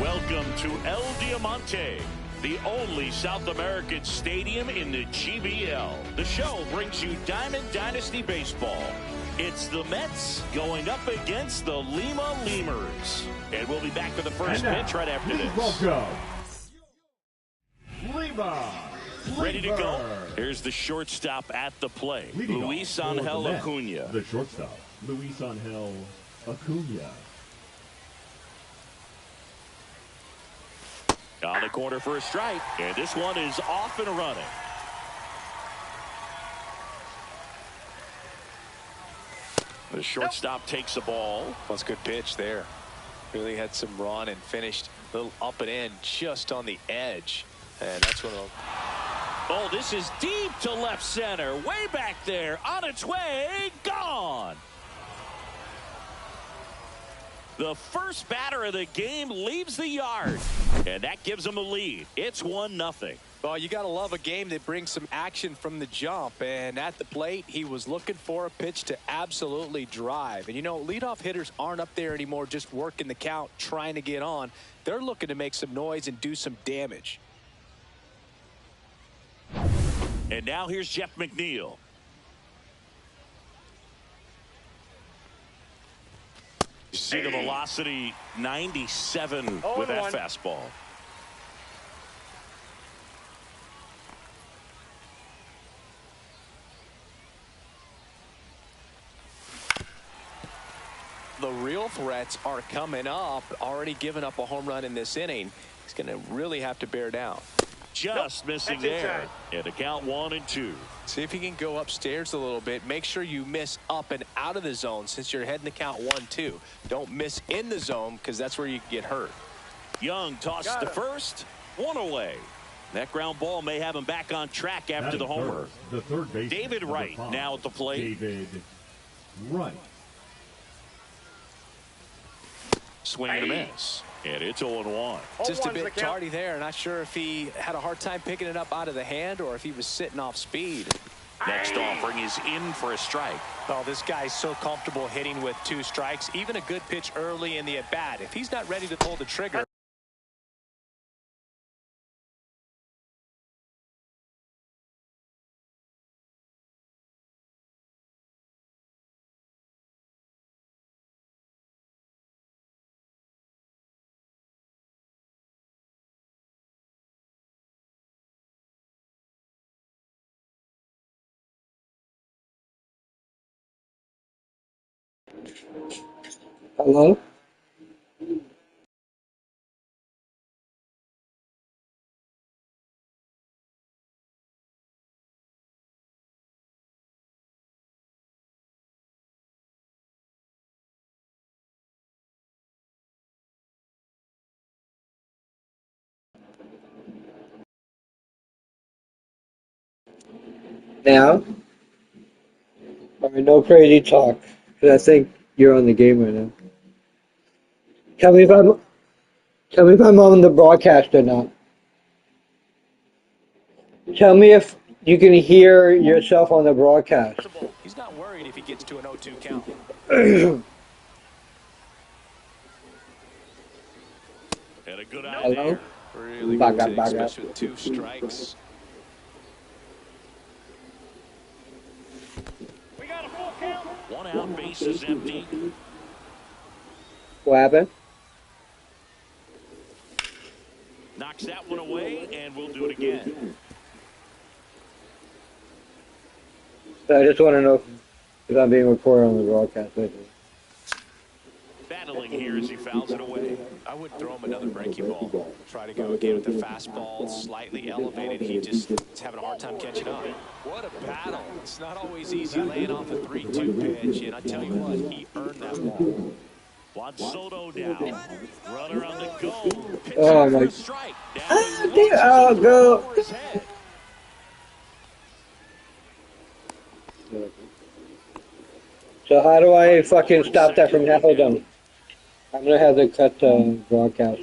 Welcome to El Diamante, the only South American stadium in the GBL. The show brings you Diamond Dynasty Baseball. It's the Mets going up against the Lima Lemurs. And we'll be back for the first pitch right after this. Welcome, Lima. Ready to go. Here's the shortstop at the plate, Luis Angel Acuna. The shortstop, Luis Angel Acuna. On the corner for a strike, and this one is off and running. The shortstop takes the ball. That's a good pitch there. Really had some run and finished a little up and in just on the edge. And that's one of them. Oh, this is deep to left center. Way back there. On its way. Gone. The first batter of the game leaves the yard. And that gives them a lead. It's 1-0. Well, you got to love a game that brings some action from the jump. And at the plate, he was looking for a pitch to absolutely drive. And, you know, leadoff hitters aren't up there anymore just working the count, trying to get on. They're looking to make some noise and do some damage. And now here's Jeff McNeil. You see the velocity 97 with that fastball. The real threats are coming up. Already given up a home run in this inning. He's going to really have to bear down. Just missing there. And the count 1-2. See if he can go upstairs a little bit. Make sure you miss up and out of the zone since you're heading the count 1-2. Don't miss in the zone because that's where you can get hurt. Young tosses to first. One away. That ground ball may have him back on track after the homer. The third baseman, David Wright now at the plate. David Wright. Swing and a miss. And it's 0-1. Just a bit tardy there. Not sure if he had a hard time picking it up out of the hand or if he was sitting off speed. Next offering is in for a strike. Oh, this guy's so comfortable hitting with 2 strikes. Even a good pitch early in the at-bat. If he's not ready to pull the trigger. Hello? Now? All right, no crazy talk, because I think you're on the game right now. Tell me if I'm on the broadcast or not. Tell me if you can hear yourself on the broadcast. He's not worried if he gets to an 0-2 count. Had a good eye Hello? there. Really good take, especially with 2 strikes. We got a full count. 1 out, base is empty. What happened? Knocks that one away, and we'll do it again. So I just want to know if I'm being recorded on the broadcast. Battling here as he fouls it away. I would throw him another breaking ball. Try to go again with the fastball, slightly elevated. He just is having a hard time catching up. What a battle. It's not always easy laying off a 3-2 pitch, and I tell you what, he earned that ball. Juan Soto now. Runner on the go. Pitch Oh my. strike. Oh, go. So how do I fucking stop that from happening? I'm gonna have to cut the broadcast.